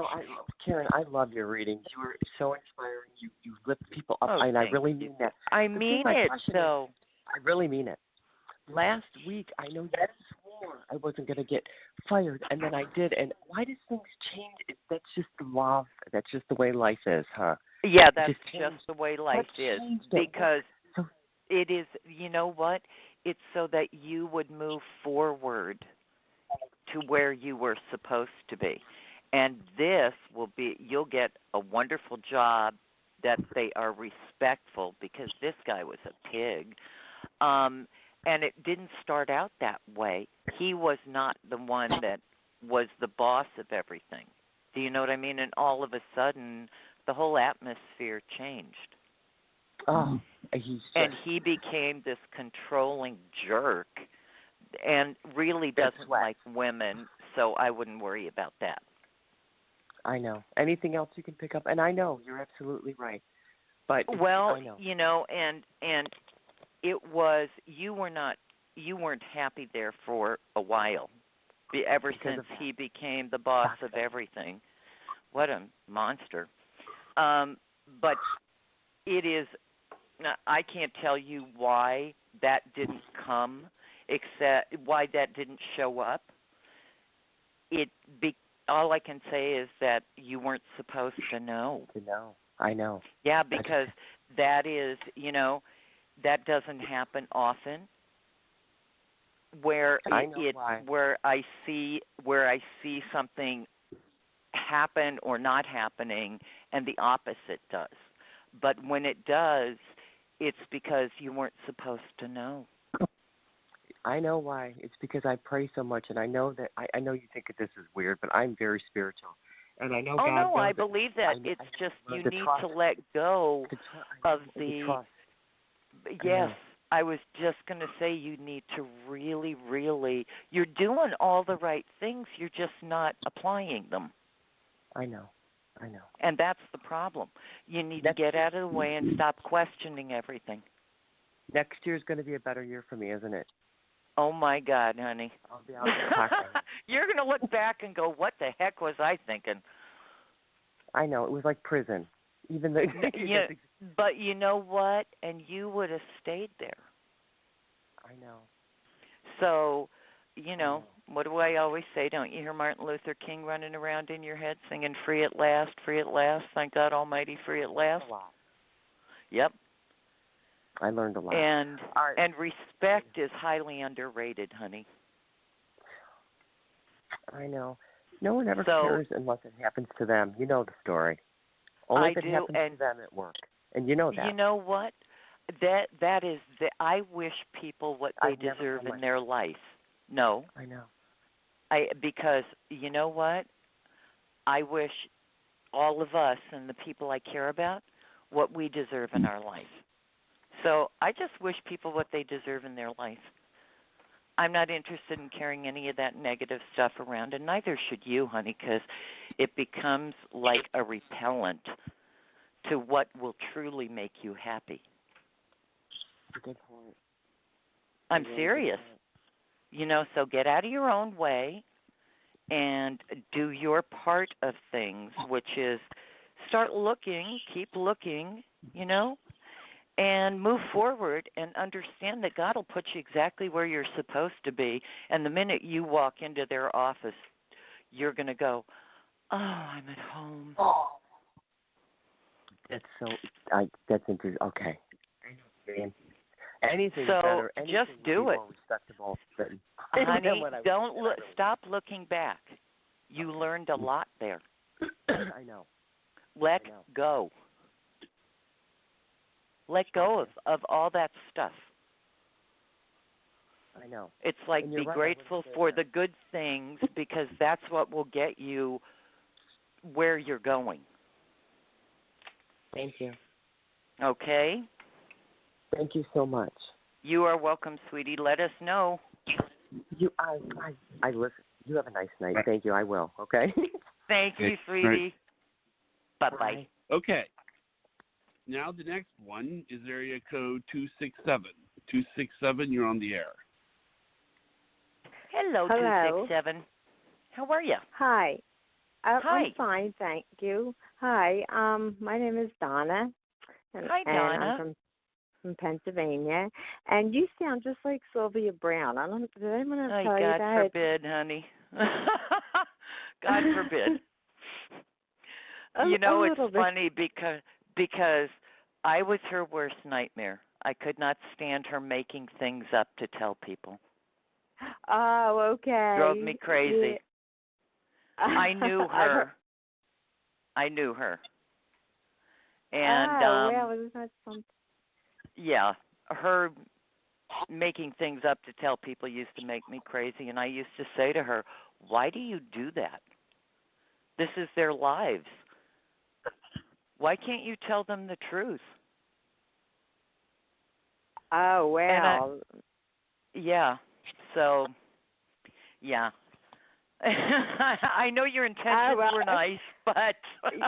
Karen, I love your readings. You are so inspiring. You lift people up, and I really mean that. I mean it, though. I really mean it. Last week, I know you swore I wasn't going to get fired, and then I did. And why do things change? That's just the law. That's just the way life is, huh? Yeah, that's just the way life is. Because it is, you know what? It's so that you would move forward to where you were supposed to be. And this you'll get a wonderful job that they are respectful, because this guy was a pig. And it didn't start out that way. He was not the one that was the boss of everything. Do you know what I mean? And all of a sudden, the whole atmosphere changed. Oh, and he became this controlling jerk and really doesn't like women, so I wouldn't worry about that. I know. Anything else you can pick up? And I know you're absolutely right. But well, I know. And it was you weren't happy there for a while. Ever since he became the boss of everything. What a monster. But it is, I can't tell you why that didn't come, except why that didn't show up. All I can say is that you weren't supposed to know. I know. Yeah, because that is, that doesn't happen often. Where I see something happen or not happening, and the opposite does. But when it does, it's because you weren't supposed to know. I know why. It's because I pray so much, and I know that I know you think that this is weird, but I'm very spiritual, and I know. Oh God no, knows I believe that. It's just you need to let go of the. Yes, I was just going to say you need to really, really. You're doing all the right things. You're just not applying them. I know. And that's the problem. You need to get out of the way and stop questioning everything. Next year's going to be a better year for me, isn't it? Oh, my God, honey. I'll be out there. You're going to look back and go, what the heck was I thinking? I know. It was like prison. Even though. But you know what? And you would have stayed there. I know. So, what do I always say? Don't you hear Martin Luther King running around in your head singing, free at last, thank God Almighty, free at last? Yep. I learned a lot. And respect is highly underrated, honey. I know. No one ever cares unless it happens to them. You know the story. Only if it happens to them at work. And you know that. You know what? That is I wish people what they deserve in their life. No. I know. Because you know what? I wish all of us and the people I care about what we deserve in our life. So I just wish people what they deserve in their life. I'm not interested in carrying any of that negative stuff around, and neither should you, honey, because it becomes like a repellent to what will truly make you happy. Good point. I'm serious. You know, so get out of your own way and do your part of things, which is start looking, keep looking, you know, and move forward and understand that God will put you exactly where you're supposed to be. And the minute you walk into their office, you're going to go, oh, I'm at home. Oh. That's that's interesting. Okay. Anything so better. Anything just do it. More respectable than honey, stop looking back. You learned a lot there. I know. Let go. Let go of all that stuff. I know. It's like be grateful for the good things because that's what will get you where you're going. Thank you. Okay? Thank you so much. You are welcome, sweetie. Let us know. I listen. You have a nice night. Thank you. I will. Okay. Thank you, sweetie. Bye-bye. Okay. Now the next one is area code 267. 267, you're on the air. Hello. 267. How are you? Hi. Hi. I'm fine, thank you. Hi. My name is Donna. Hi, Donna. And I'm from Pennsylvania. And you sound just like Sylvia Brown. I don't know. Did anyone tell you that? God forbid, honey. God forbid. You know, it's funny because I was her worst nightmare. I could not stand her making things up to tell people. Oh, okay. Drove me crazy. Yeah. I knew her. And well, isn't that something? Yeah, her making things up to tell people used to make me crazy, and I used to say to her, "Why do you do that? This is their lives. Why can't you tell them the truth?" Oh, well. Yeah. So, yeah. I know your intentions were nice, but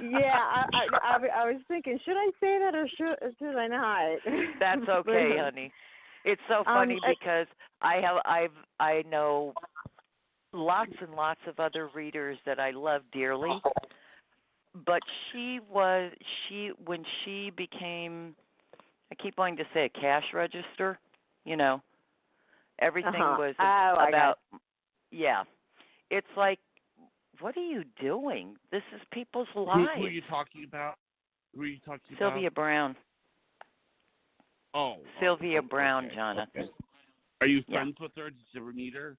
yeah, I was thinking, should I say that or should I not? That's okay, honey. It's so funny because I know lots and lots of other readers that I love dearly, but when she became, I keep wanting to say a cash register, you know, everything was about, yeah. It's like, what are you doing? This is people's lives. Who are you talking about? Sylvia Brown. Oh. Sylvia Brown, okay. Jonna. Okay. Are you friends with her? Did you ever meet her?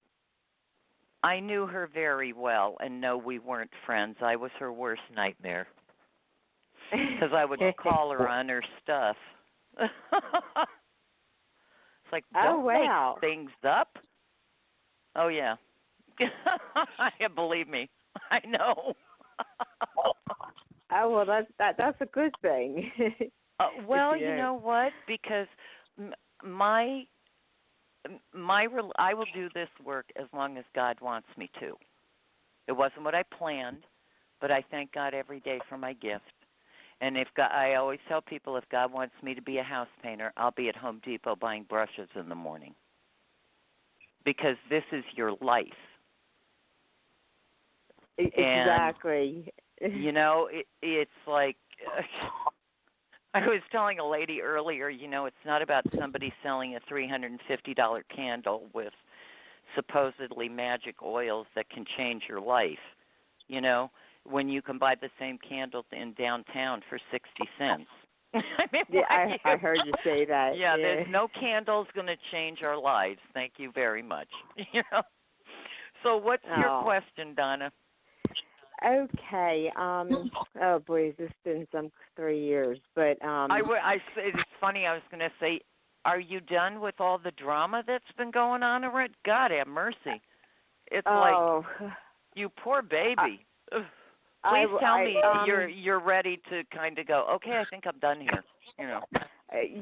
I knew her very well, and no, we weren't friends. I was her worst nightmare because I would call her on her stuff. It's like, don't make things up. Oh, yeah. Believe me, I know. Oh, well, that's a good thing. Well, you know what? Because I will do this work as long as God wants me to. It wasn't what I planned, but I thank God every day for my gift. And I always tell people, if God wants me to be a house painter, I'll be at Home Depot buying brushes in the morning. Because this is your life. Exactly. And, you know, it's like, I was telling a lady earlier, you know, it's not about somebody selling a $350 candle with supposedly magic oils that can change your life. You know, when you can buy the same candle in downtown for 60 cents. I mean, yeah, I heard you say that. Yeah, there's no candles going to change our lives. Thank you very much. So what's your question, Donna? Okay. Oh boy, has this been some 3 years? But it's funny. I was going to say, are you done with all the drama that's been going on around? God have mercy. It's like you poor baby. Please tell me you're ready to kind of go. Okay, I think I'm done here.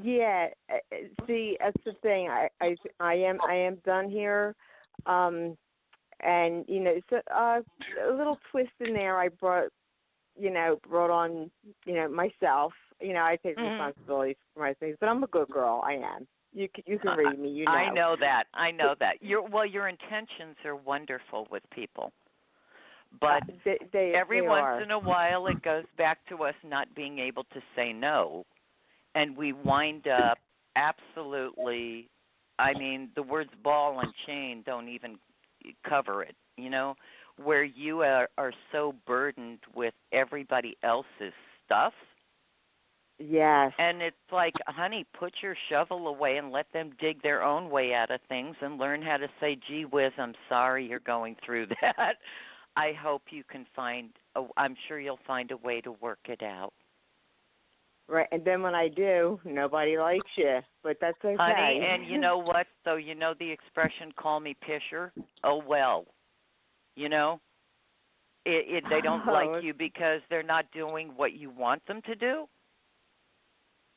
Yeah. See, that's the thing. I am done here. And so a little twist in there. I brought on myself. I take responsibility for my things, but I'm a good girl. I am. You can read me. I know that. Your intentions are wonderful with people. But every once in a while, it goes back to us not being able to say no. And we wind up absolutely, I mean, the words ball and chain don't even cover it, where you are so burdened with everybody else's stuff. Yes. And it's like, honey, put your shovel away and let them dig their own way out of things and learn how to say, gee whiz, I'm sorry you're going through that. I hope you can I'm sure you'll find a way to work it out. Right, and then when I do, nobody likes you, but that's okay. Honey, and you know what? So the expression, call me Pisher? Oh, well, they don't like you because they're not doing what you want them to do?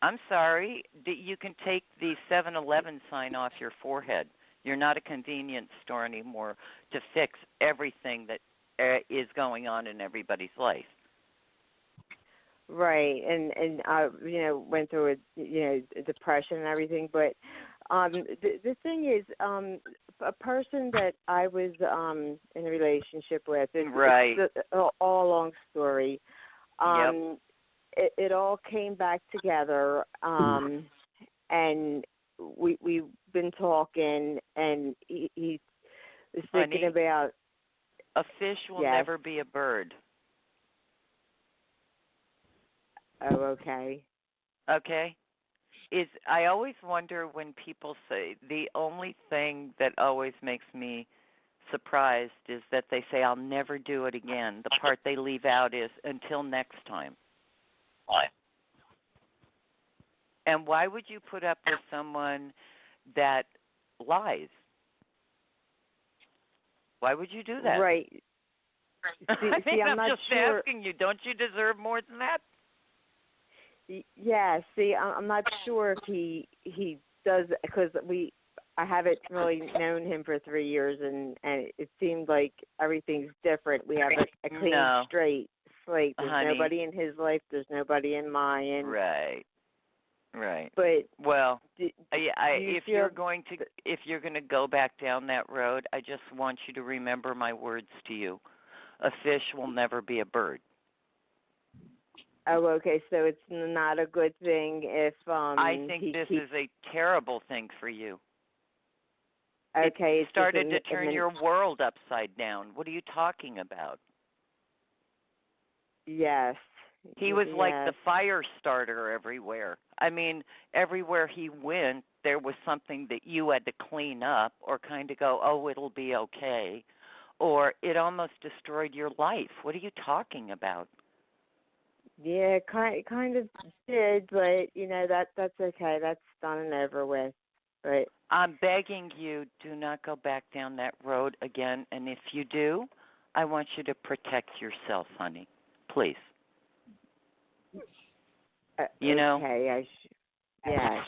I'm sorry. You can take the 7-Eleven sign off your forehead. You're not a convenience store anymore to fix everything that is going on in everybody's life. Right, and I went through a depression and everything, but the thing is, a person that I was in a relationship with, it's all a long story. It all came back together, and we've been talking, and he was thinking about. A fish will never be a bird. Oh, okay. Okay. I always wonder when people say, the only thing that always makes me surprised is that they say, I'll never do it again. The part they leave out is until next time. Why? And why would you put up with someone that lies? Why would you do that? Right. I'm not just sure. asking you. Don't you deserve more than that? Yeah. See, I'm not sure if he does, because I haven't really known him for 3 years, and it seemed like everything's different. We have a clean, straight slate. There's nobody in his life. There's nobody in mine. Right. But if you're going to go back down that road, I just want you to remember my words to you. A fish will never be a bird. Oh, okay. So it's not a good thing if I think this is a terrible thing for you. Okay. It started to turn your world upside down. What are you talking about? Yes. He was like the fire starter everywhere. I mean, everywhere he went, there was something that you had to clean up or kind of go, oh, it'll be okay. Or it almost destroyed your life. What are you talking about? Yeah, kind of did, but, that's okay. That's done and over with. But I'm begging you, do not go back down that road again. And if you do, I want you to protect yourself, honey. Please. Okay, yes.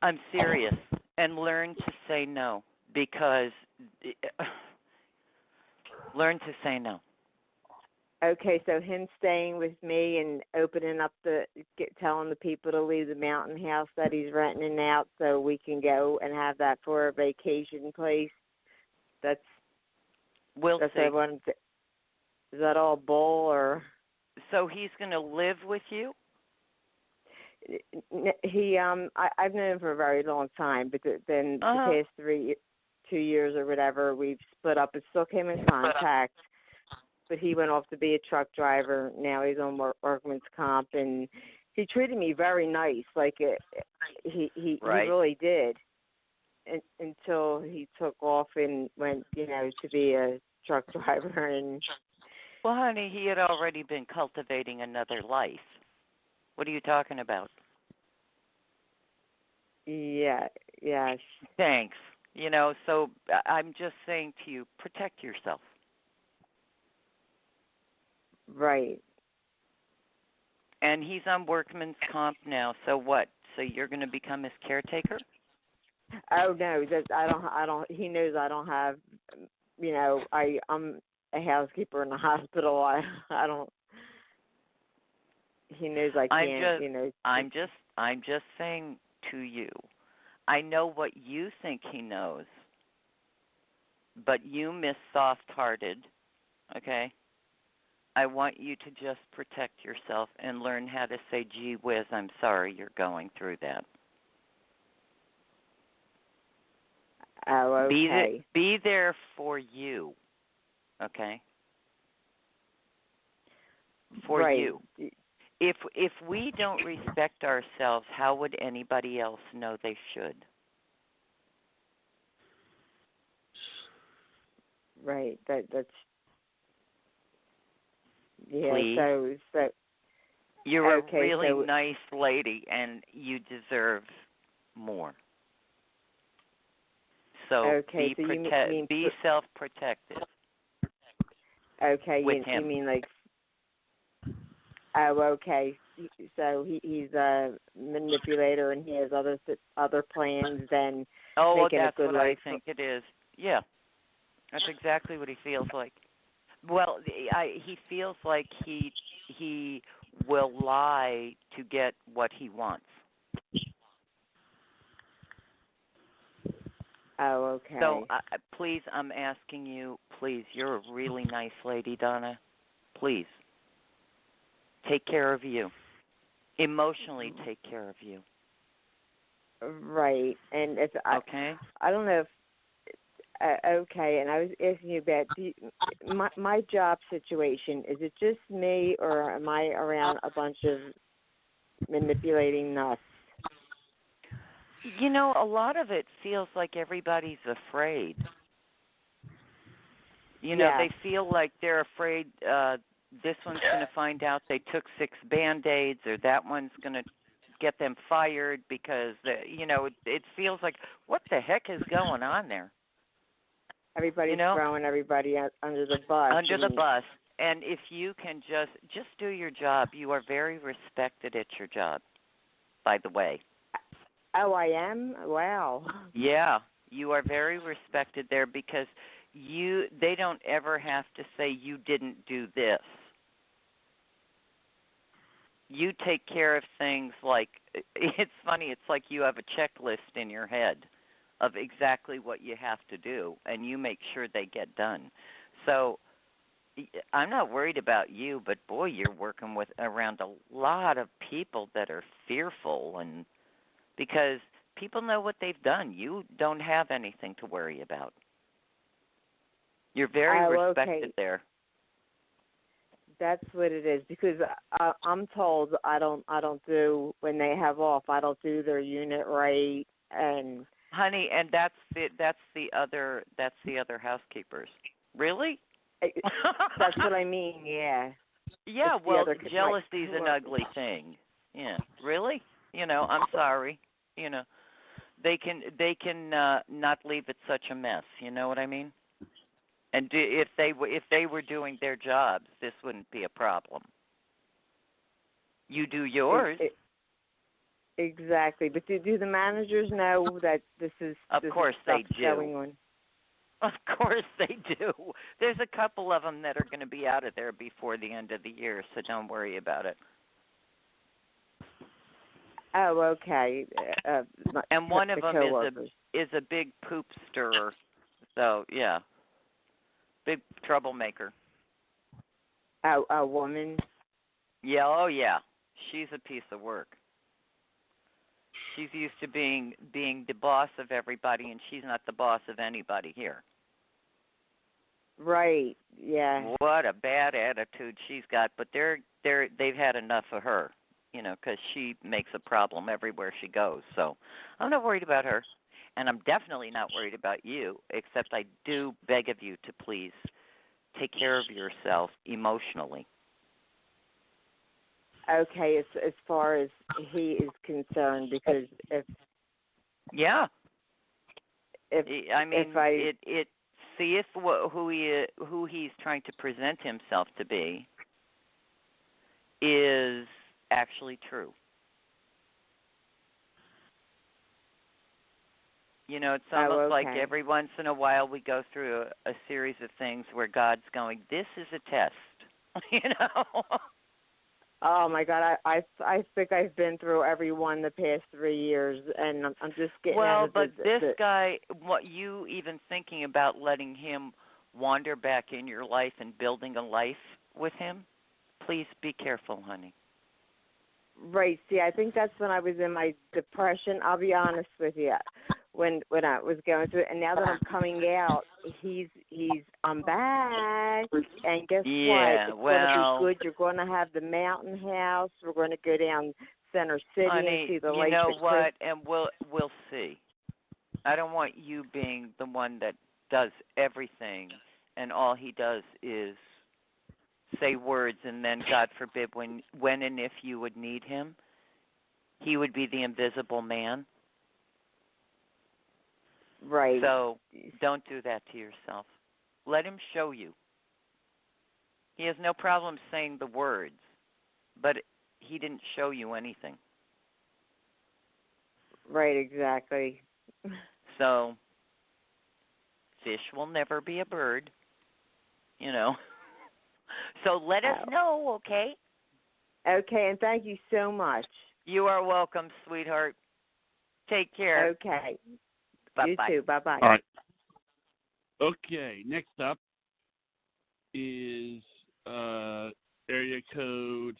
I'm serious. And learn to say no, because learn to say no. Okay, so him staying with me and opening up telling the people to leave the mountain house that he's renting out so we can go and have that for a vacation place. We'll see. Is that all bull or? So he's going to live with you? I've known him for a very long time, but then the past 2 years or whatever, we've split up and still came in contact. But he went off to be a truck driver. Now he's on workman's comp, and he treated me very nice. Like he Right. really did. Until he took off and went, to be a truck driver. And well, honey, he had already been cultivating another life. What are you talking about? Yes. Thanks. So I'm just saying to you, protect yourself. Right. And he's on workman's comp now. So what? So you're going to become his caretaker? Oh no, I don't. He knows I don't have. I'm a housekeeper in the hospital. I don't. He knows I can't. I'm just saying to you. I know what you think he knows, but you miss soft-hearted. Okay. I want you to just protect yourself and learn how to say, "Gee whiz, I'm sorry you're going through that." Oh, okay. Be there for you, okay? For right. you. If we don't respect ourselves, how would anybody else know they should? Right. That's. Yeah. Please. So. You're okay, a really nice lady, and you deserve more. So okay, be self-protective. Okay, with him. You mean like? Oh, okay. So he's a manipulator, and he has other plans than making that's a good what life. I think it is. Yeah, that's exactly what he feels like. Well, he feels like he will lie to get what he wants. Oh, okay. So, please, I'm asking you, please, you're a really nice lady, Donna. Please, take care of you. Emotionally take care of you. Right. And it's, okay. I don't know if, okay, and I was asking you about my job situation. Is it just me, or am I around a bunch of manipulating nuts? A lot of it feels like everybody's afraid. They feel like they're afraid this one's going to find out they took 6 Band-Aids, or that one's going to get them fired because, it feels like, what the heck is going on there? Everybody's throwing everybody under the bus. The bus. And if you can just do your job, you are very respected at your job, by the way. Oh, I am? Wow. Yeah, you are very respected there because they don't ever have to say you didn't do this. You take care of things like, it's funny, it's like you have a checklist in your head of exactly what you have to do, and you make sure they get done. So I'm not worried about you, but boy, you're working around a lot of people that are fearful, and because people know what they've done. You don't have anything to worry about. You're very respected there. That's what it is, because I'm told I don't do, when they have off, I don't do their unit right, and honey, and that's the other housekeepers. Really? That's what I mean. Yeah. Yeah. Well, jealousy is an ugly thing. Yeah. Really? I'm sorry. They can not leave it such a mess. You know what I mean? And if they were doing their jobs, this wouldn't be a problem. You do yours. Exactly. But do the managers know that this is going on? Of course they do. There's a couple of them that are going to be out of there before the end of the year, so don't worry about it. Oh, okay. And one of them is a big poop stirrer. So, yeah. Big troublemaker. A woman? Yeah, oh yeah. She's a piece of work. She's used to being the boss of everybody, and she's not the boss of anybody here. Right. Yeah. What a bad attitude she's got, but they've had enough of her. because she makes a problem everywhere she goes. So I'm not worried about her. And I'm definitely not worried about you, except I do beg of you to please take care of yourself emotionally. Okay, as far as he is concerned, because if see if who he's trying to present himself to be is actually true. It's almost like every once in a while we go through a series of things where God's going, this is a test, Oh my God, I think I've been through every one the past 3 years, and I'm just getting out of this guy, what you even thinking about letting him wander back in your life and building a life with him, please be careful, honey. Right. See, I think that's when I was in my depression. I'll be honest with you. When I was going through it, and now that I'm coming out, I'm back, and guess what? It's going to be good. You're going to have the mountain house. We're going to go down Center City Honey, and see the lake. You know what? And we'll see. I don't want you being the one that does everything, and all he does is say words, and then God forbid when and if you would need him, he would be the invisible man. Right. So don't do that to yourself. Let him show you. He has no problem saying the words, but he didn't show you anything. Right, exactly. So fish will never be a bird, So let us know, okay? Okay, and thank you so much. You are welcome, sweetheart. Take care. Okay. Bye-bye. You too. Bye-bye. All right. Okay, next up is area code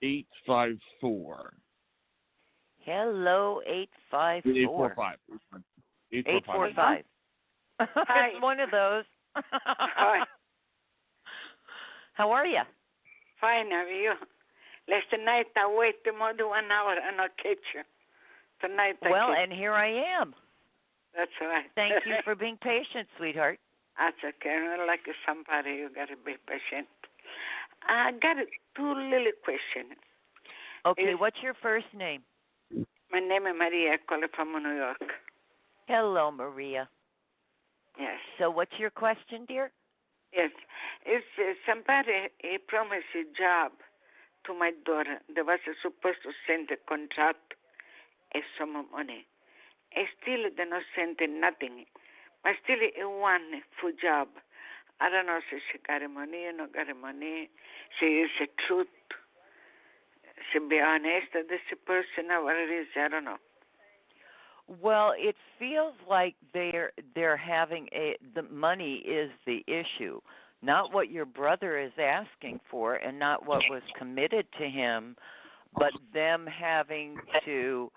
854. Hello, 854. 845. Hi. It's one of those. Hi. How are you? Fine, how are you? Last night I waited more than 1 hour and I catch you. Tonight and here I am. That's right. Thank you for being patient, sweetheart. That's okay. Like somebody, you got to be patient. I got 2 little questions. Okay, what's your first name? My name is Maria. I call from New York. Hello, Maria. Yes. So what's your question, dear? Yes. If somebody promised a job to my daughter, they was supposed to send a contract and some money. And still they not send nothing. But still it one full job. I don't know if she got money or not got money. She is the truth. She be honest that this person or what it is, I don't know. Well, it feels like they're having the money is the issue, not what your brother is asking for and not what was committed to him, but them having to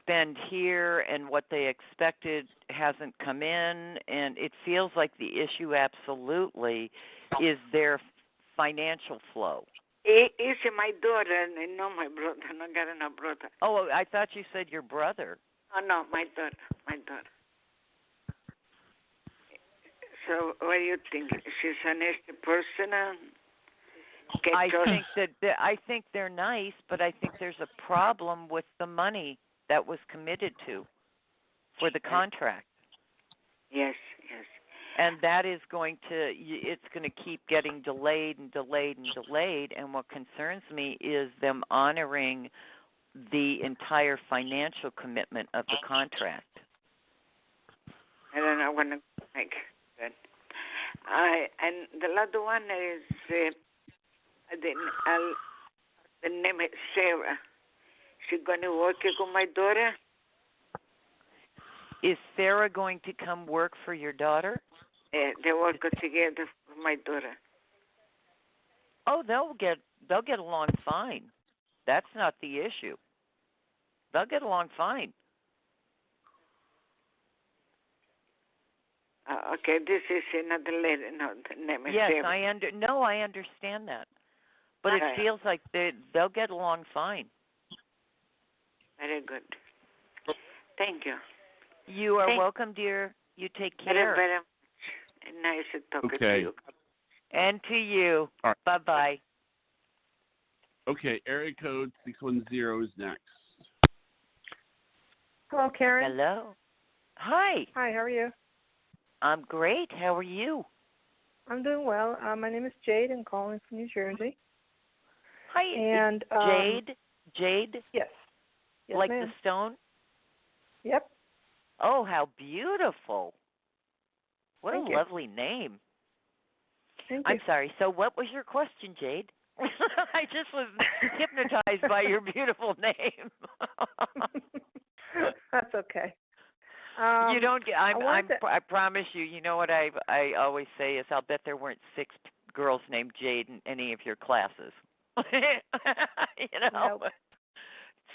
spend here and what they expected hasn't come in, and it feels like the issue absolutely is their financial flow. It's my daughter, and not my brother. I don't got no brother. Oh, I thought you said your brother. Oh, no, my daughter. So, what do you think? She's a nasty person? I think they're nice, but I think there's a problem with the money that was committed to for the contract. Yes. And that is it's going to keep getting delayed and delayed and delayed. And what concerns me is them honoring the entire financial commitment of the contract. I don't know when to make that. And the other one is the name is Sarah. She going to work with my daughter? Is Sarah going to come work for your daughter? Yeah, they work together with my daughter. Oh, they'll get along fine. That's not the issue. They'll get along fine. Okay, this is another lady. No, the name is yes, Sarah. I understand that. But it feels like they'll get along fine. Very good. Thank you. You are welcome, dear. You take care. Very, very much. Nice talking to you. And to you. Right. Bye-bye. Okay, area code 610 is next. Hello, Karen. Hello. Hi. Hi, how are you? I'm great. How are you? I'm doing well. My name is Jade. I'm calling from New Jersey. Hi. And Jade? Jade? Yes. Yes, like ma'am. the stone? Yep. Oh, how beautiful. What Thank a you. lovely name. Thank I'm you. sorry. So what was your question, Jade? I just was hypnotized by your beautiful name. That's okay. You don't get. I promise you. You know what I always say is, I'll bet there weren't 6 girls named Jade in any of your classes. You know, Nope.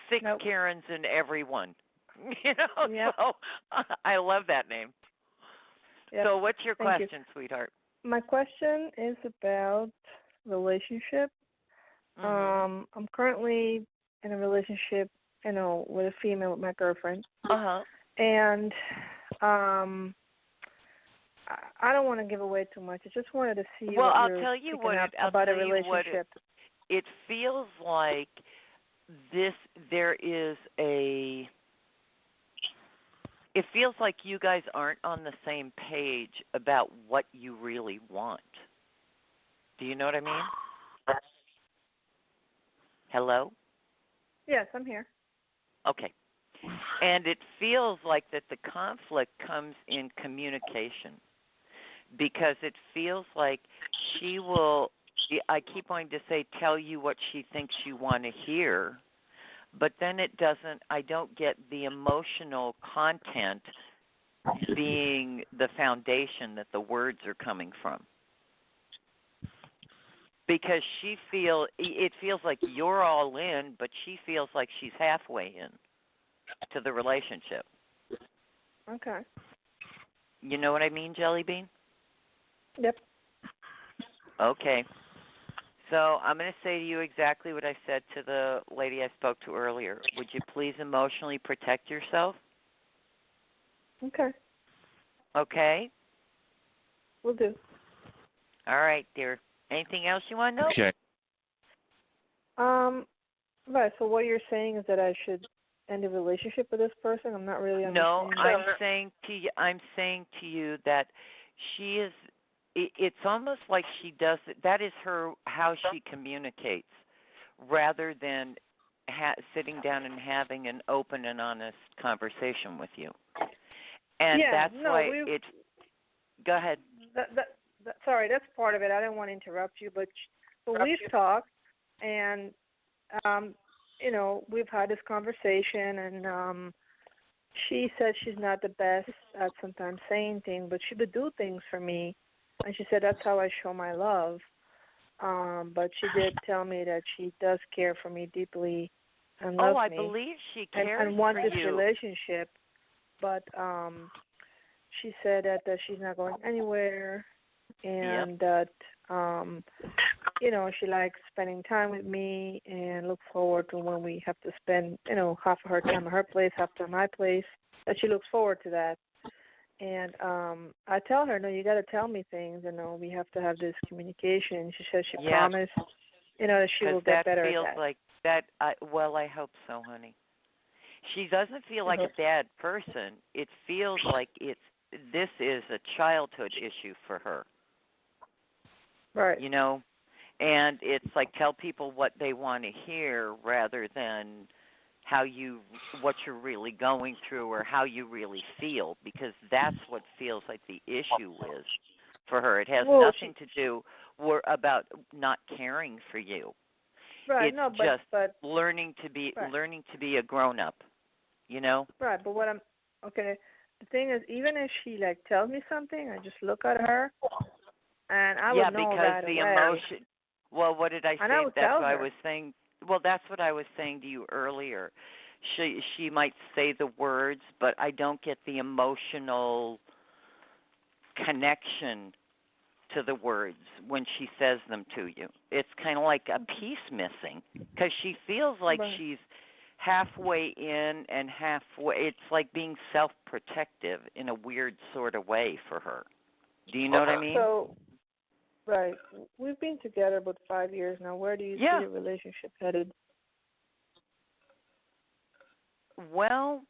6 Nope. Karens in every one. You know, Yep. so I love that name. Yep. So what's your Thank question, sweetheart? My question is about relationship. Mm-hmm. I'm currently in a relationship, with a female, with my girlfriend. Uh-huh. And I don't want to give away too much. I just wanted to see Well, what I'll you're tell you picking what up I'll about tell a you what relationship. it feels like it feels like you guys aren't on the same page about what you really want. Do you know what I mean? Hello? Yes, I'm here. Okay. And it feels like that the conflict comes in communication, because it feels like she will, I keep wanting to say, tell you what she thinks you want to hear, but then I don't get the emotional content being the foundation that the words are coming from. Because it feels like you're all in, but she feels like she's halfway in to the relationship. Okay. You know what I mean, Jelly Bean? Yep. Okay. So I'm going to say to you exactly what I said to the lady I spoke to earlier. Would you please emotionally protect yourself? Okay. Okay? Will do. All right, dear. Anything else you want to know? Okay. Right, so what you're saying is that I should end a relationship with this person? I'm not really understanding. No, I'm saying to you that she is, it's almost like she does it, that is how she communicates, rather than sitting down and having an open and honest conversation with you. And go ahead. Sorry, that's part of it. I don't want to interrupt you, but we've talked, and we've had this conversation, and she said she's not the best at sometimes saying things, but she would do things for me, and she said that's how I show my love. But she did tell me that she does care for me deeply and loves me. Oh, I believe she cares and wants for this you. relationship, but she said that she's not going anywhere, and that she likes spending time with me and look forward to when we have to spend half of her time at her place, half at my place, that she looks forward to that. And I tell her, no, you got to tell me things, we have to have this communication. She says she promised that she will get better at that. Feels like that. Well, I hope so, honey. She doesn't feel like a bad person. It feels like this is a childhood issue for her. Right. And it's like, tell people what they want to hear rather than what you're really going through or how you really feel, because that's what feels like the issue is for her. It has nothing to do about not caring for you. Right. It's just learning to be a grown up. Right. But the thing is, even if she tells me something, I just look at her, and I would know right away. Emotion. Well, what did I say? That's what I was saying. Well, that's what I was saying to you earlier. She might say the words, but I don't get the emotional connection to the words when she says them to you. It's kind of like a piece missing because she feels like she's halfway in and halfway. It's like being self-protective in a weird sort of way for her. Do you know what I mean? So, right. We've been together about 5 years now. Where do you see the relationship headed? Well,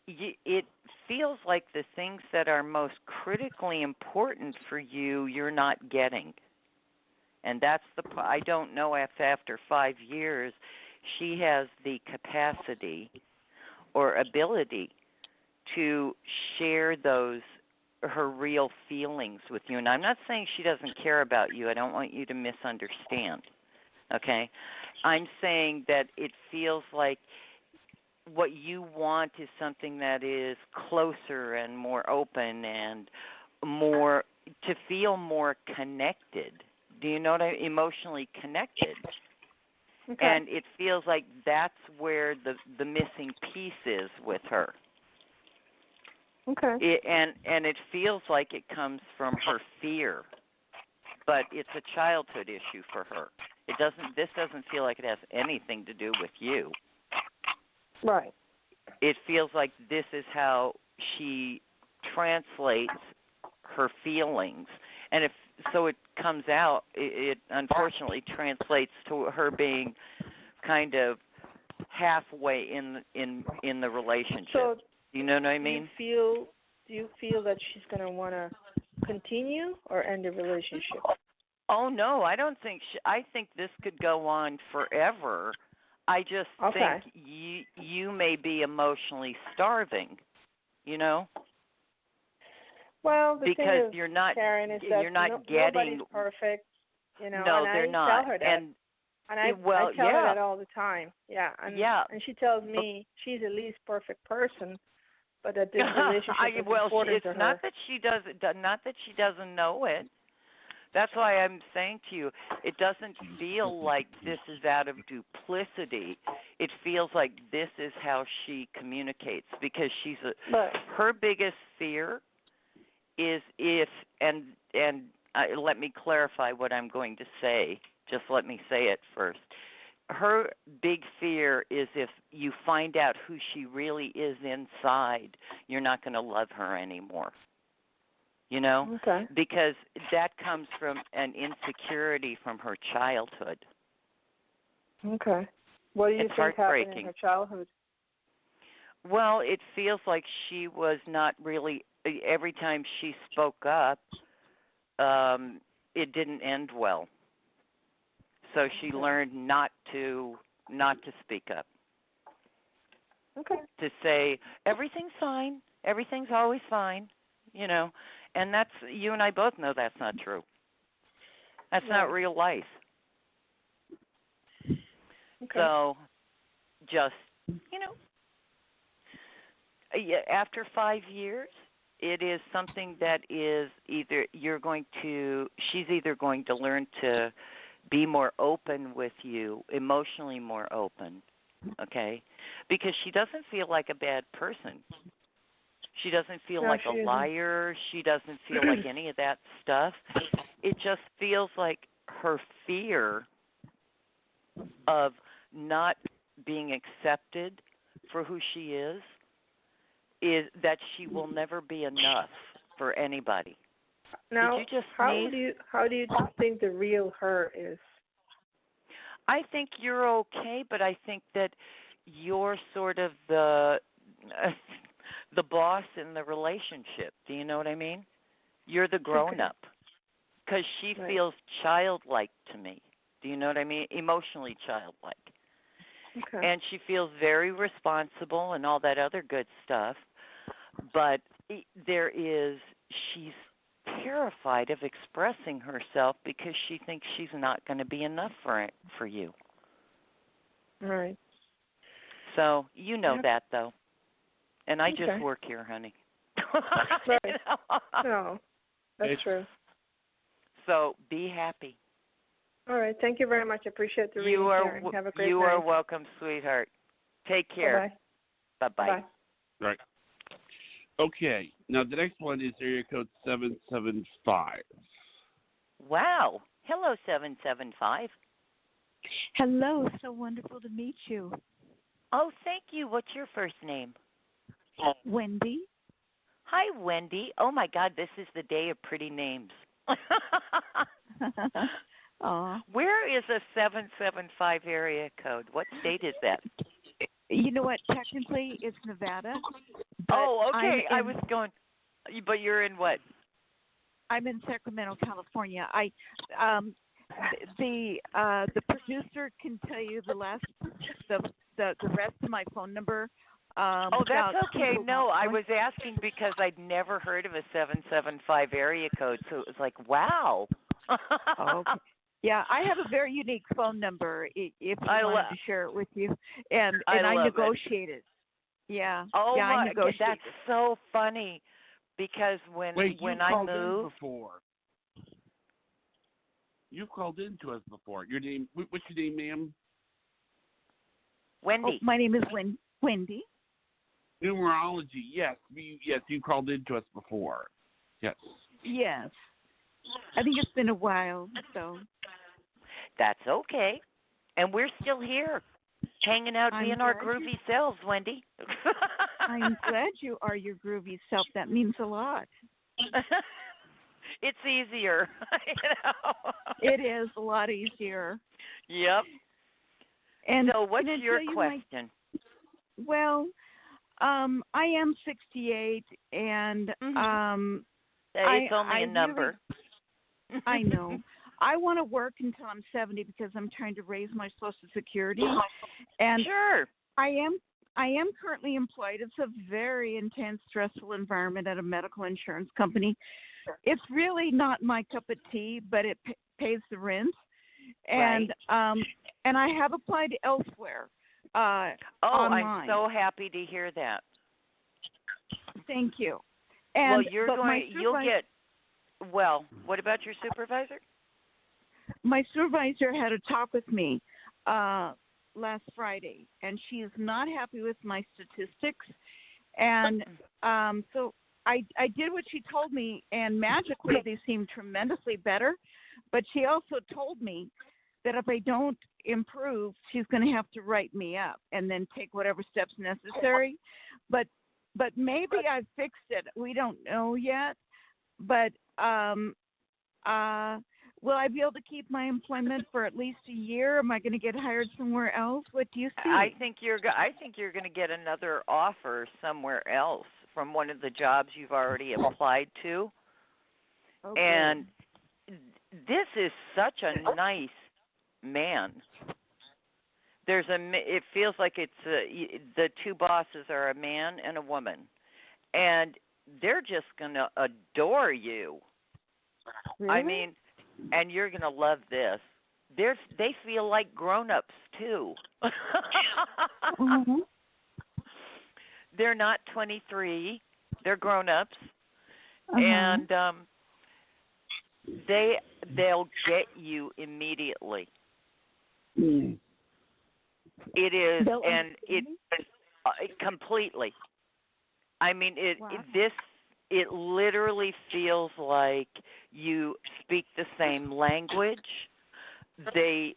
it feels like the things that are most critically important for you, you're not getting. And that's I don't know if after 5 years she has the capacity or ability to share her real feelings with you. And I'm not saying she doesn't care about you. I don't want you to misunderstand. Okay? I'm saying that it feels like what you want is something that is closer and more open and more to feel more connected. Do you know what emotionally connected? Okay. And it feels like that's where the missing piece is with her. Okay. And it feels like it comes from her fear, but it's a childhood issue for her. This doesn't feel like it has anything to do with you. Right. It feels like this is how she translates her feelings. And it comes out, it unfortunately translates to her being kind of halfway in the relationship. So, you know what I mean? Do you feel that she's going to want to continue or end the relationship? Oh, no, I don't think I think this could go on forever. I just think you may be emotionally starving, you know? Well, the because thing is, you're not, Karen, is that you're not nobody's perfect, you know. No, and they're I not. Tell her that. And I tell her that all the time. Yeah. And she tells me she's the least perfect person, but that this relationship is important to her. Not that she doesn't know it. That's why I'm saying to you, it doesn't feel like this is out of duplicity. It feels like this is how she communicates because her biggest fear is let me clarify what I'm going to say. Just let me say it first. Her big fear is if you find out who she really is inside, you're not going to love her anymore. You know? Okay. Because that comes from an insecurity from her childhood. Okay. What do you think happened in her childhood? Well, it feels like she was not really, every time she spoke up, it didn't end well. So she learned not to speak up. Okay. To say, everything's fine, everything's always fine, you know. And that's, you and I both know that's not true. That's not real life. Okay. So, just, you know, after 5 years, it is something that is she's either going to learn to be more open with you, emotionally more open, okay? Because she doesn't feel like a bad person. She doesn't feel like a liar. She doesn't feel like any of that stuff. It just feels like her fear of not being accepted for who she is that she will never be enough for anybody. Now, Did you just how do you think the real her is? I think you're okay, but I think that you're sort of the boss in the relationship. Do you know what I mean? You're the grown-up. Because she feels childlike to me. Do you know what I mean? Emotionally childlike. Okay. And she feels very responsible and all that other good stuff. But she's terrified of expressing herself because she thinks she's not going to be enough for you. Right. So you know that, though. And I just work here, honey. Right. No, that's true. So be happy. All right. Thank you very much. I appreciate the reading, Karen. Have a great night. You are welcome, sweetheart. Take care. Bye-bye. Bye-bye. Right. Okay. Now, the next one is area code 775. Wow. Hello, 775. Hello. So wonderful to meet you. Oh, thank you. What's your first name? Wendy. Hi, Wendy. Oh, my God. This is the day of pretty names. Where is a 775 area code? What state is that? You know what? Technically, it's Nevada. Oh, okay. I was going, but you're in what? I'm in Sacramento, California. The producer can tell you the rest of my phone number. That's okay. No, I was asking because I'd never heard of a 775 area code, so it was like, wow. Okay. Yeah, I have a very unique phone number. If you wanted to share it with you, and I negotiated. It. Yeah. Oh yeah, my! I negotiated. That's so funny, because when I moved. You've called in to us before. Your name? What's your name, ma'am? Wendy. Oh, my name is Wendy. Numerology. Yes, you called in to us before. Yes. Yes. I think it's been a while, so. That's okay, and we're still here, hanging out, being our groovy selves, Wendy. I'm glad you are your groovy self. That means a lot. It's easier. It is a lot easier. Yep. And so what's your question? Well, I am 68, and it's only a number. Really, I know. I want to work until I'm 70 because I'm trying to raise my Social Security. And sure. I am currently employed. It's a very intense, stressful environment at a medical insurance company. It's really not my cup of tea, but it pays the rent. And and I have applied elsewhere. Online. I'm so happy to hear that. Thank you. And you'll get. Well, what about your supervisor? My supervisor had a talk with me last Friday, and she is not happy with my statistics. And so I did what she told me, and magically they seem tremendously better. But she also told me that if I don't improve, she's going to have to write me up and then take whatever steps necessary. But maybe I've fixed it. We don't know yet. But will I be able to keep my employment for at least a year? Am I going to get hired somewhere else? What do you see? I think you're going to get another offer somewhere else from one of the jobs you've already applied to. Okay. And this is such a nice man. It feels like it's the two bosses are a man and a woman, and they're just going to adore you. Really? I mean, and you're going to love this. They feel like grown-ups, too. Mm-hmm. They're not 23. They're grown-ups. Uh-huh. And they'll get you immediately. Mm. It is, and it completely. I mean, it literally feels like you speak the same language. They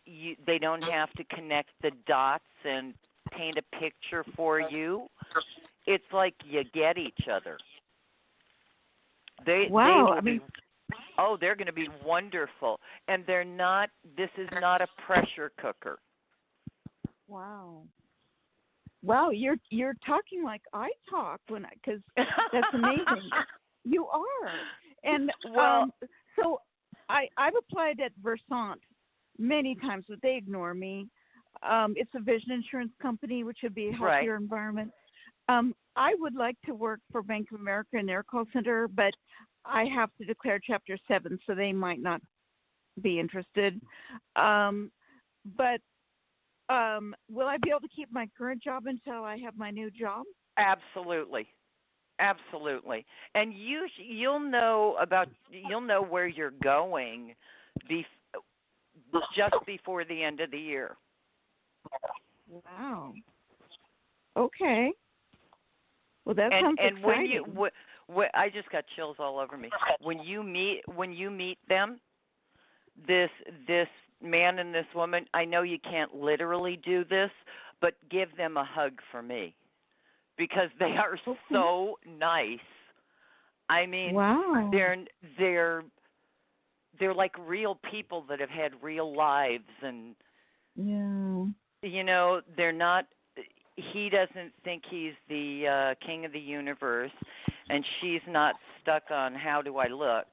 don't have to connect the dots and paint a picture for you. It's like you get each other. They're going to be wonderful, and they're not. This is not a pressure cooker. Wow. Wow, you're talking like I talk because that's amazing. You are, and so I've applied at Versant many times, but they ignore me. It's a vision insurance company, which would be a healthier environment. I would like to work for Bank of America in their call center, but I have to declare Chapter 7, so they might not be interested. But will I be able to keep my current job until I have my new job? Absolutely. And you'll know where you're going just before the end of the year. Wow. Okay. Well, that sounds exciting. I just got chills all over me. When you meet them, this man and this woman, I know you can't literally do this, but give them a hug for me because they are so nice. I mean, wow. they're like real people that have had real lives, and you know, they're not. He doesn't think he's the king of the universe, and she's not stuck on how do I look.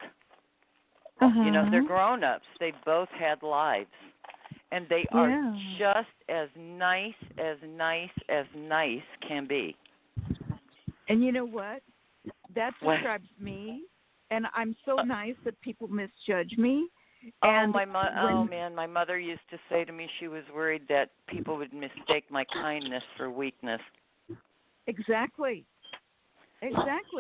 You know, they're grown-ups. They've both had lives, and they are just as nice can be. And you know what? That describes me, and I'm so nice that people misjudge me. And man, my mother used to say to me she was worried that people would mistake my kindness for weakness. Exactly.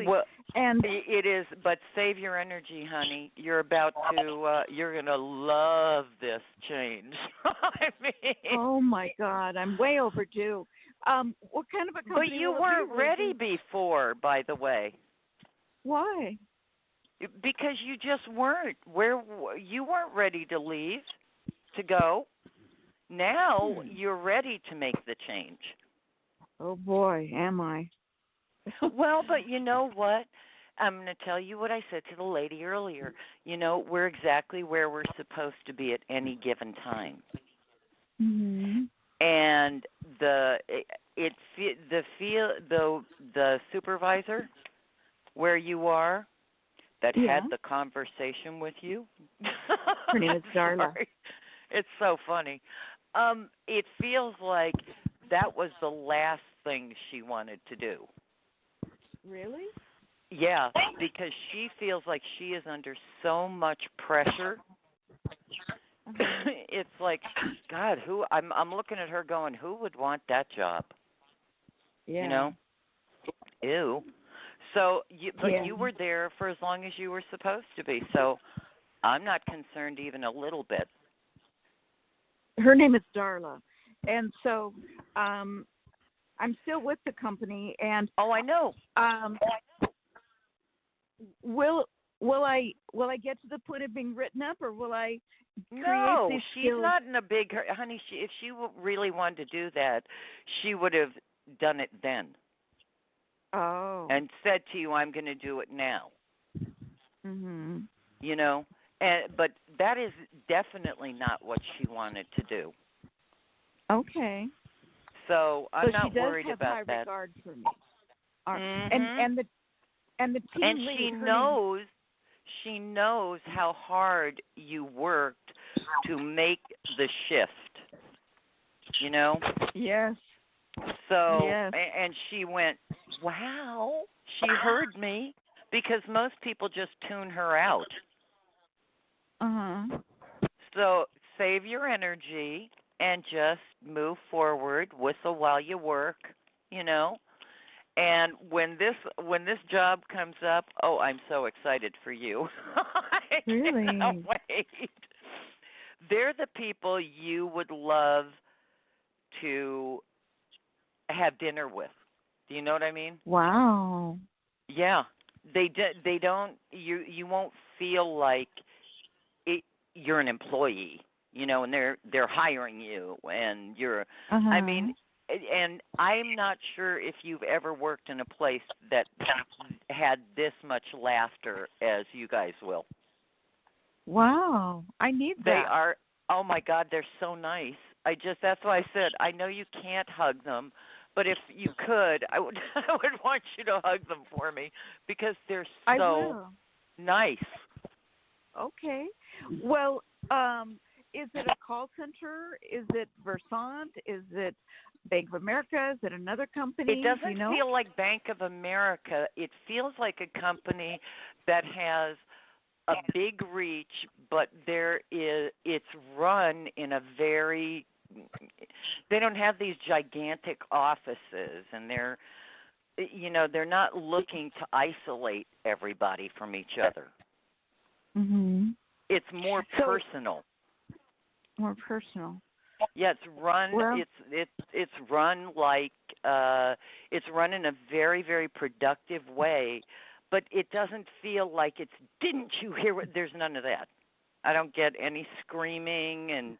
Well, and it is, but save your energy, honey. You're about to, you're going to love this change. I mean, oh my God, I'm way overdue. What kind of a company? But you weren't ready before, by the way. Why? Because you just weren't. You weren't ready to leave, to go. Now you're ready to make the change. Oh boy, am I. Well, but you know what? I'm going to tell you what I said to the lady earlier. You know, we're exactly where we're supposed to be at any given time. And the supervisor where you are that had the conversation with you. Her name is Darla. It's so funny. It feels like that was the last thing she wanted to do. Really? Yeah, because she feels like she is under so much pressure. It's like, God, I'm looking at her going, who would want that job? Yeah. You know? Ew. So, you were there for as long as you were supposed to be. So, I'm not concerned even a little bit. Her name is Darla, and so I'm still with the company. And I know. Will I get to the point of being written up, or will I create these she's skills? not in a big hurry. Honey, if she really wanted to do that, she would have done it then. Oh. And said to you, I'm going to do it now. You know, but that is definitely not what she wanted to do. Okay. So I'm not worried about that. She does have high regard for me. And the team and lead, she knows how hard you worked to make the shift. You know? Yes. So, and she went, wow, she heard me, because most people just tune her out. So save your energy and just move forward, whistle while you work, you know. And when this job comes up, I'm so excited for you. Really? I can't wait. They're the people you would love to have dinner with. Do you know what I mean? Wow. Yeah. They don't. You won't feel like you're an employee, you know, and they're hiring you, and you're. I mean, and I'm not sure if you've ever worked in a place that had this much laughter as you guys will. Wow, I need that. They are. Oh my God, they're so nice. That's why I said I know you can't hug them, but if you could, I would want you to hug them for me, because they're so nice. Okay. Well, is it a call center? Is it Versant? Is it Bank of America? Is it another company? It doesn't feel like Bank of America. It feels like a company that has a big reach, but it's run in a very, they don't have these gigantic offices, and they're not looking to isolate everybody from each other. It's more personal. More personal. Yeah, it's run. Well, it's run like it's run in a very, very productive way, but it doesn't feel like it's. Didn't you hear what? There's none of that. I don't get any screaming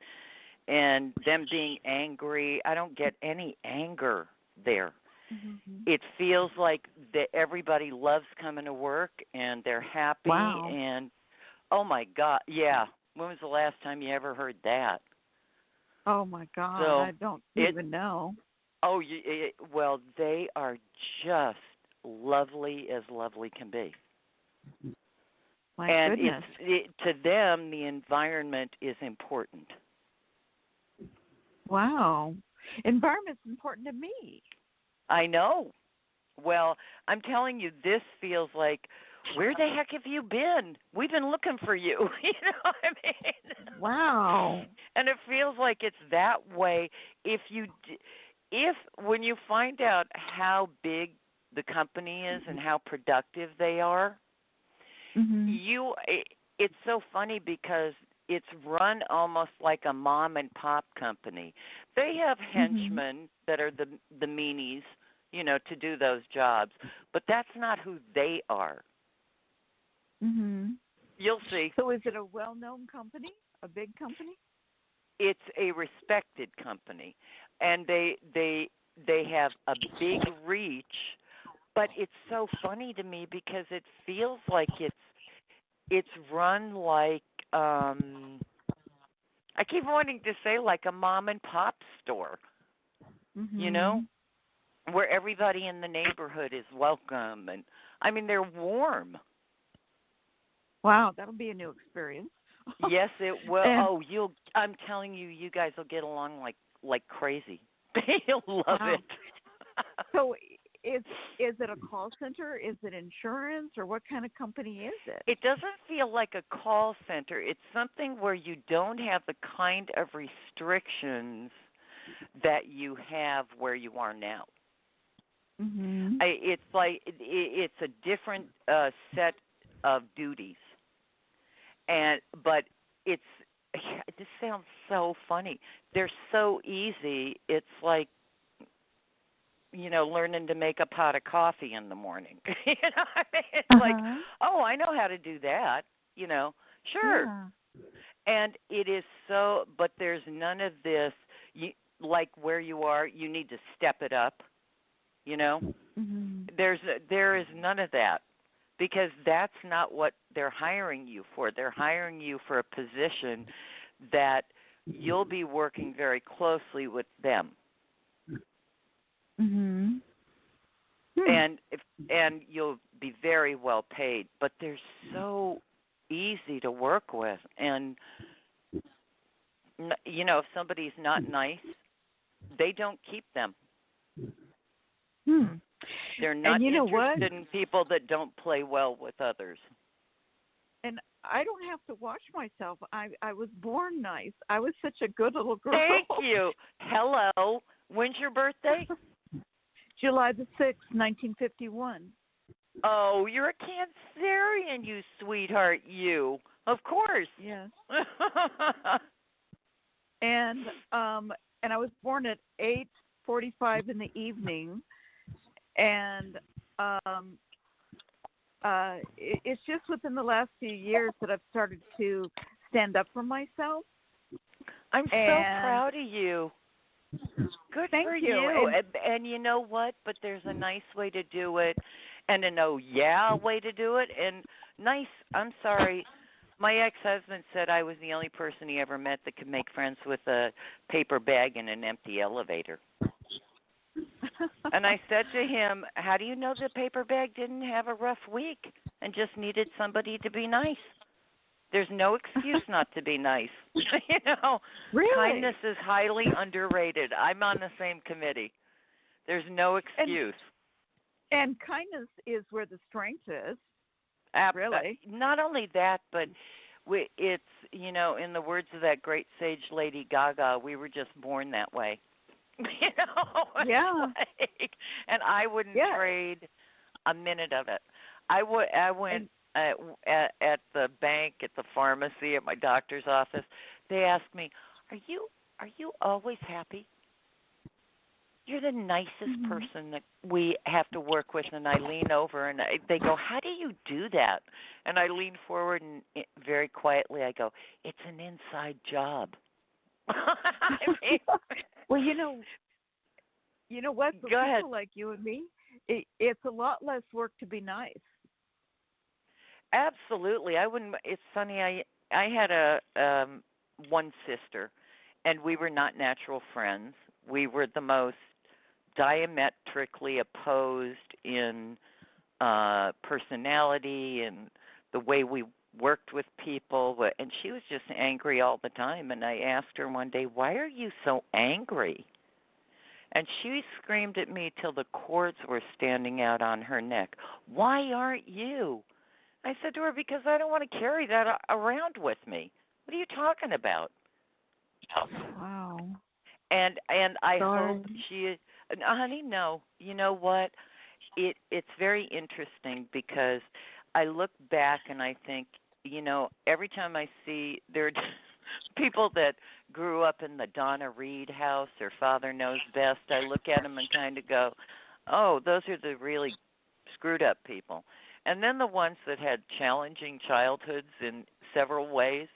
and them being angry. I don't get any anger there. Mm-hmm. It feels like that everybody loves coming to work and they're happy. Wow. And oh my God, yeah. When was the last time you ever heard that? Oh my God, So I don't even know. Oh, well, they are just lovely as lovely can be. My goodness. To them, the environment is important. Wow. Environment's important to me. I know. Well, I'm telling you, this feels like, where the heck have you been? We've been looking for you. You know what I mean? Wow. And it feels like it's that way when you find out how big the company is and how productive they are, mm-hmm. It's so funny because it's run almost like a mom and pop company. They have henchmen mm-hmm. that are the meanies, to do those jobs, but that's not who they are. Mm-hmm. You'll see. So is it a well-known company, a big company? It's a respected company, and they have a big reach. But it's so funny to me because it feels like it's run like I keep wanting to say like a mom and pop store, mm-hmm. Where everybody in the neighborhood is welcome, and I mean they're warm. Wow, that'll be a new experience. Yes, it will. I'm telling you, you guys will get along like crazy. You'll love it. So is it a call center? Is it insurance, or what kind of company is it? It doesn't feel like a call center. It's something where you don't have the kind of restrictions that you have where you are now. Mm-hmm. It's like it's a different set of duties. But this sounds so funny. They're so easy. It's like, learning to make a pot of coffee in the morning. It's like, oh, I know how to do that. Sure. Yeah. And it is so, but there's none of this. Like where you are, you need to step it up. Mm-hmm. There is none of that. Because that's not what they're hiring you for. They're hiring you for a position that you'll be working very closely with them. Mm-hmm. And you'll be very well paid. But they're so easy to work with. And, if somebody's not nice, they don't keep them. They're not interested in people that don't play well with others. And I don't have to watch myself. I was born nice. I was such a good little girl. Thank you. Hello. When's your birthday? July the 6th, 1951. Oh, you're a Cancerian, you sweetheart, you. Of course. Yes. And I was born at 8:45 in the evening. And it's just within the last few years that I've started to stand up for myself. I'm so proud of you. Good Thank for you. And you know what? But there's a nice way to do it and an way to do it. And nice, I'm sorry. My ex-husband said I was the only person he ever met that could make friends with a paper bag in an empty elevator. And I said to him, how do you know the paper bag didn't have a rough week and just needed somebody to be nice? There's no excuse not to be nice. Really? Kindness is highly underrated. I'm on the same committee. There's no excuse. And kindness is where the strength is. Really. Not only that, but it's, in the words of that great sage Lady Gaga, we were just born that way. Yeah. And I wouldn't trade a minute of it. I went at the bank, at the pharmacy, at my doctor's office. They asked me, "Are you always happy?" you're the nicest person that we have to work with. And I lean over and they go, how do you do that? And I lean forward and very quietly I go, it's an inside job. I mean, well, you know what? For go people ahead. like you and me, it's a lot less work to be nice. Absolutely. I wouldn't. It's funny. I had a one sister, and we were not natural friends. We were the most diametrically opposed in personality and the way we worked with people. And she was just angry all the time. And I asked her one day, "Why are you so angry?" And she screamed at me till the cords were standing out on her neck. "Why aren't you?" I said to her, "Because I don't want to carry that around with me." "What are you talking about?" Wow. And I Sorry. hope she, honey, no. You know what? It's very interesting because I look back and I think, every time I see there are people that grew up in the Donna Reed house, their father knows best, I look at them and kind of go, oh, those are the really screwed up people. And then the ones that had challenging childhoods in several ways,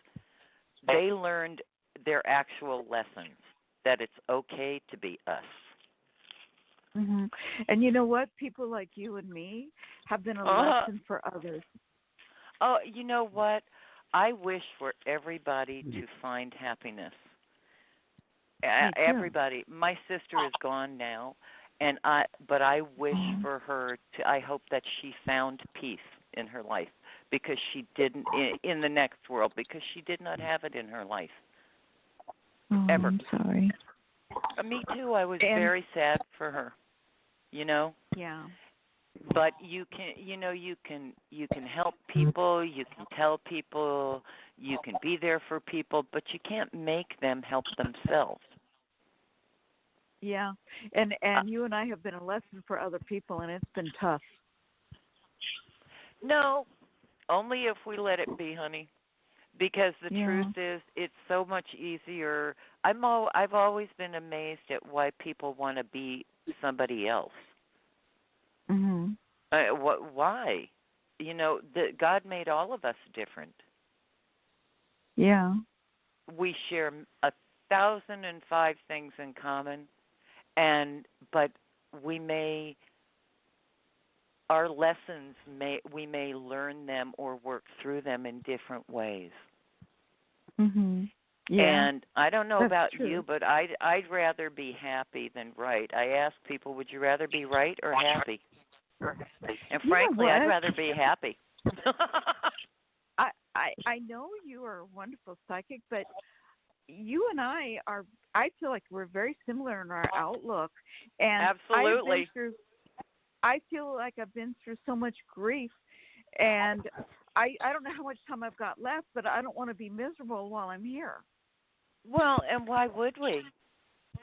they learned their actual lessons, that it's okay to be us. Mm-hmm. And you know what? People like you and me have been a lesson for others. Oh, you know what? I wish for everybody to find happiness. Everybody. My sister is gone now, but I wish for her to. I hope that she found peace in her life because she didn't in the next world because she did not have it in her life. Ever. I'm sorry. Me too. I was very sad for her. Yeah. But you can help people, you can tell people, you can be there for people, but you can't make them help themselves. Yeah. And you and I have been a lesson for other people, and it's been tough. No, only if we let it be, honey. Because the truth is, it's so much easier. I've always been amazed at why people want to be somebody else. Mm-hmm. Why? God made all of us different. Yeah. We share 1,005 things in common, but our lessons we may learn them or work through them in different ways. Mhm. Yeah. And I don't know about true. you, but I'd rather be happy than right. I ask people, would you rather be right or happy? And frankly, I'd rather be happy. I know you are a wonderful psychic, but you and I feel like we're very similar in our outlook. And absolutely. I feel like I've been through so much grief, and I don't know how much time I've got left, but I don't want to be miserable while I'm here. Well, and why would we?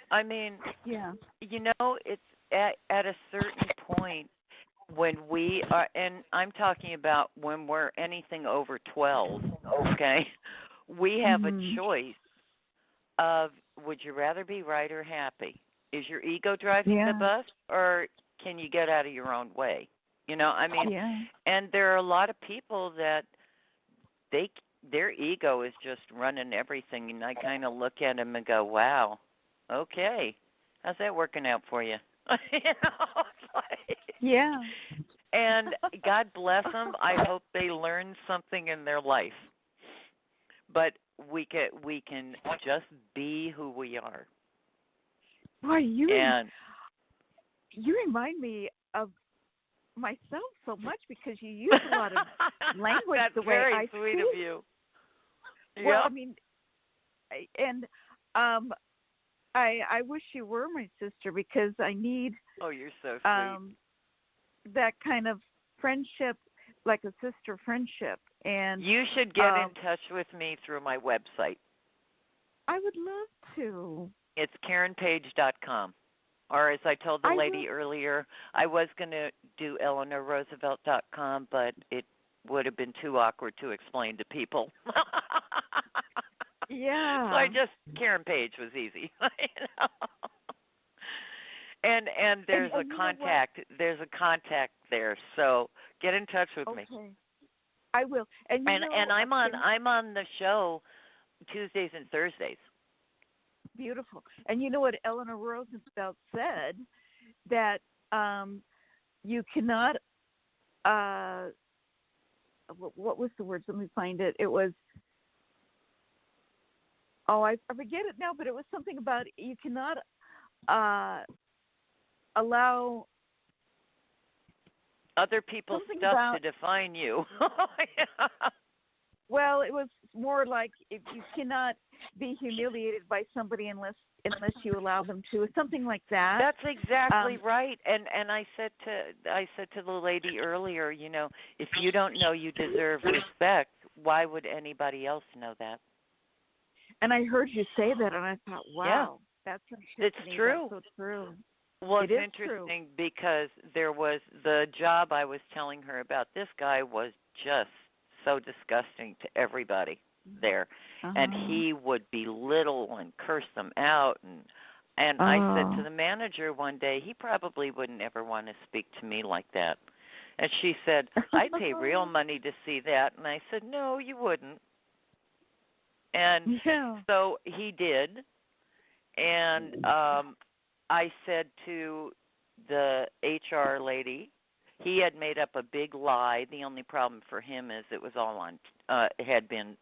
I mean, it's at a certain point when we are, and I'm talking about when we're anything over 12, okay, we have a choice of would you rather be right or happy? Is your ego driving the bus, or can you get out of your own way? And there are a lot of people that their ego is just running everything, and I kind of look at them and go, wow, okay, how's that working out for you? Yeah. And God bless them. I hope they learn something in their life. But we can just be who we are. Boy, you remind me of myself so much because you use a lot of language That's the way I speak. That's very sweet of you. Well, I mean, and I wish you were my sister because I need. Oh, you're so sweet. That kind of friendship, like a sister friendship, and you should get in touch with me through my website. I would love to. It's KarenPage.com. Or as I told the lady earlier, I was going to do EleanorRoosevelt.com, but it would have been too awkward to explain to people. Yeah. So Karen Page was easy. And there's a contact. There's a contact there, so get in touch with me. Okay, I will. And I'm on the show Tuesdays and Thursdays. Beautiful. And you know what Eleanor Roosevelt said, that you cannot. What was the word? Let me find it. It was. Oh, I forget it now, but it was something about you cannot allow other people's stuff to define you. Yeah. Well, it was more like if you cannot be humiliated by somebody unless you allow them to, something like that. That's exactly right. And I said to the lady earlier, you know, if you don't know you deserve respect, why would anybody else know that? And I heard you say that, and I thought, wow, that's it's true. That's so true. Well, it's interesting because there was the job I was telling her about. This guy was just so disgusting to everybody there, and he would belittle and curse them out. And I said to the manager one day, he probably wouldn't ever want to speak to me like that. And she said, I'd pay real money to see that. And I said, no, you wouldn't. And so he did. And I said to the HR lady, he had made up a big lie. The only problem for him is it was all on, had been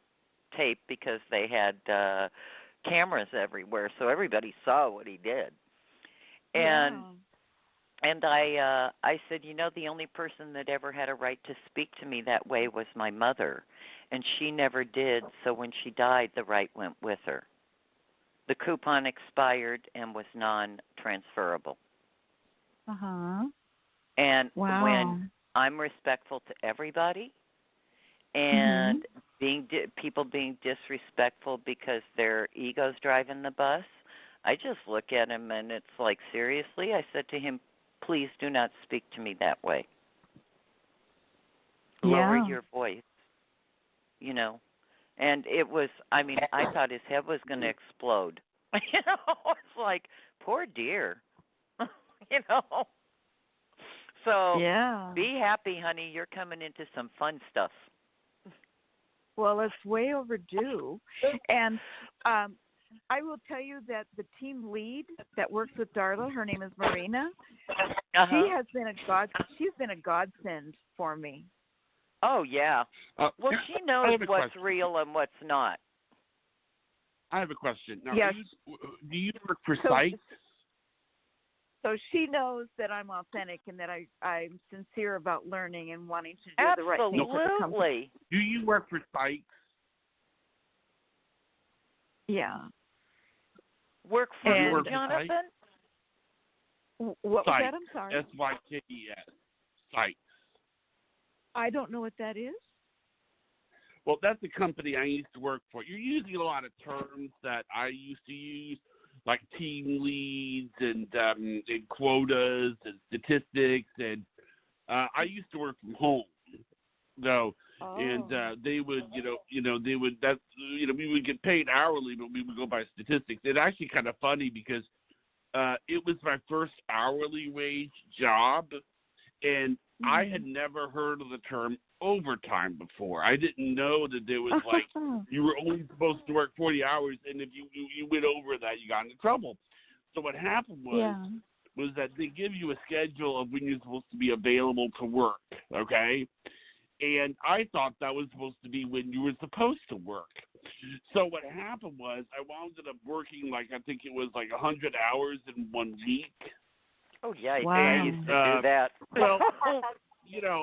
taped because they had cameras everywhere, so everybody saw what he did. And I said, you know, the only person that ever had a right to speak to me that way was my mother, and she never did. So when she died, the right went with her. The coupon expired and was non-transferable. And when I'm respectful to everybody, and people being disrespectful because their ego's driving the bus, I just look at him and it's like, seriously? I said to him, please do not speak to me that way. Lower your voice, you know. And it was, I mean, I thought his head was going to explode. You know, it's like, poor dear, you know. So be happy, honey. You're coming into some fun stuff. Well, it's way overdue. And I will tell you that the team lead that works with Darla, her name is Marina. She has been she's been a godsend for me. Oh, yeah. Well, she knows what's real and what's not. I have a question. Now, yes. Do you work for sites? So she knows that I'm authentic and that I'm sincere about learning and wanting to do the right thing for the company. Do you work for sites? Yeah. Work for Jonathan? What was that? I'm sorry. SYKES. Sites. I don't know what that is. Well, that's the company I used to work for. You're using a lot of terms that I used to use, like team leads and quotas and statistics, and I used to work from home, though, and they would, we would get paid hourly, but we would go by statistics. It's actually kind of funny because it was my first hourly wage job, and I had never heard of the term overtime before. I didn't know that there was like you were only supposed to work 40 hours, and if you went over that, you got into trouble. So what happened was that they give you a schedule of when you're supposed to be available to work, okay? And I thought that was supposed to be when you were supposed to work. So what happened was I wound up working I think it was 100 hours in 1 week. Oh, yeah, I used to do that. Well,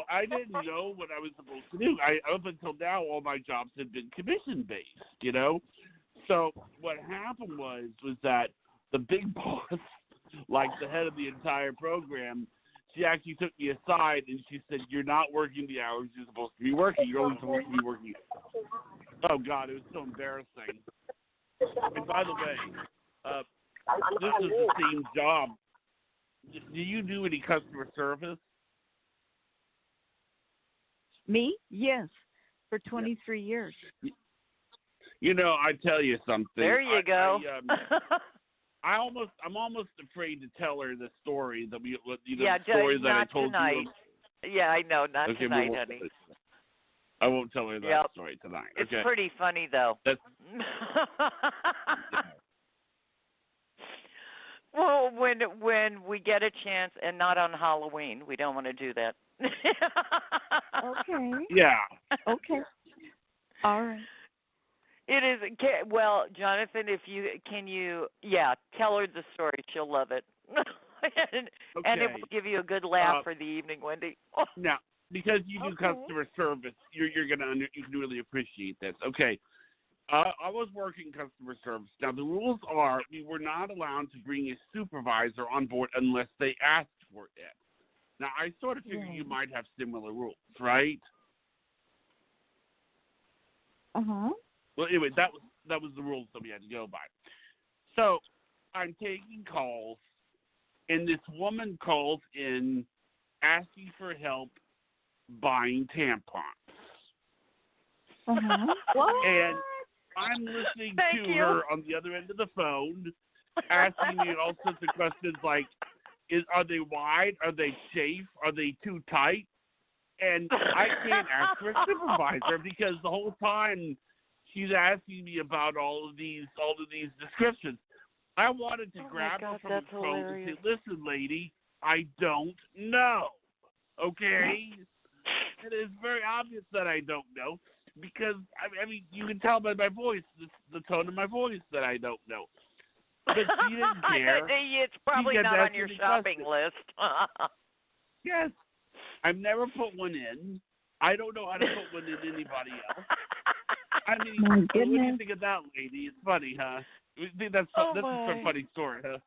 I didn't know what I was supposed to do. Up until now, all my jobs had been commission-based, So what happened was that the big boss, like the head of the entire program, she actually took me aside and she said, you're not working the hours you're supposed to be working. You're only supposed to be working. Oh, God, it was so embarrassing. And by the way, this is the same job. Do you do any customer service? Me? Yes, for 23 years. I tell you something. There you go. I'm almost afraid to tell her the story that yeah, the story that I told tonight. you. Yeah, I know, not Okay, tonight, honey. I won't tell her that story tonight. It's okay. pretty funny though. That's, Well, when we get a chance, and not on Halloween, we don't want to do that. Okay. Yeah. Okay. All right. It is well, Jonathan. If you tell her the story. She'll love it, and it will give you a good laugh for the evening, Wendy. Now, because you do customer service, you can really appreciate this. Okay. I was working customer service. Now, the rules are we were not allowed to bring a supervisor on board unless they asked for it. Now, I sort of figured you might have similar rules, right? Uh-huh. Well, anyway, that was the rules that we had to go by. So, I'm taking calls, and this woman calls in asking for help buying tampons. Uh-huh. What? And I'm listening to her on the other end of the phone, asking me all sorts of questions like, are they wide? Are they safe? Are they too tight? And I can't ask for a supervisor because the whole time she's asking me about all of these descriptions. I wanted to grab her from the phone and say, listen, lady, I don't know. Okay? It is very obvious that I don't know. Because, I mean, you can tell by my voice, the tone of my voice, that I don't know. But she didn't care. It's probably not on your shopping list. Yes. I've never put one in. I don't know how to put one in anybody else. I mean, what do you think of that, lady? It's funny, huh? You think that's a funny story, huh?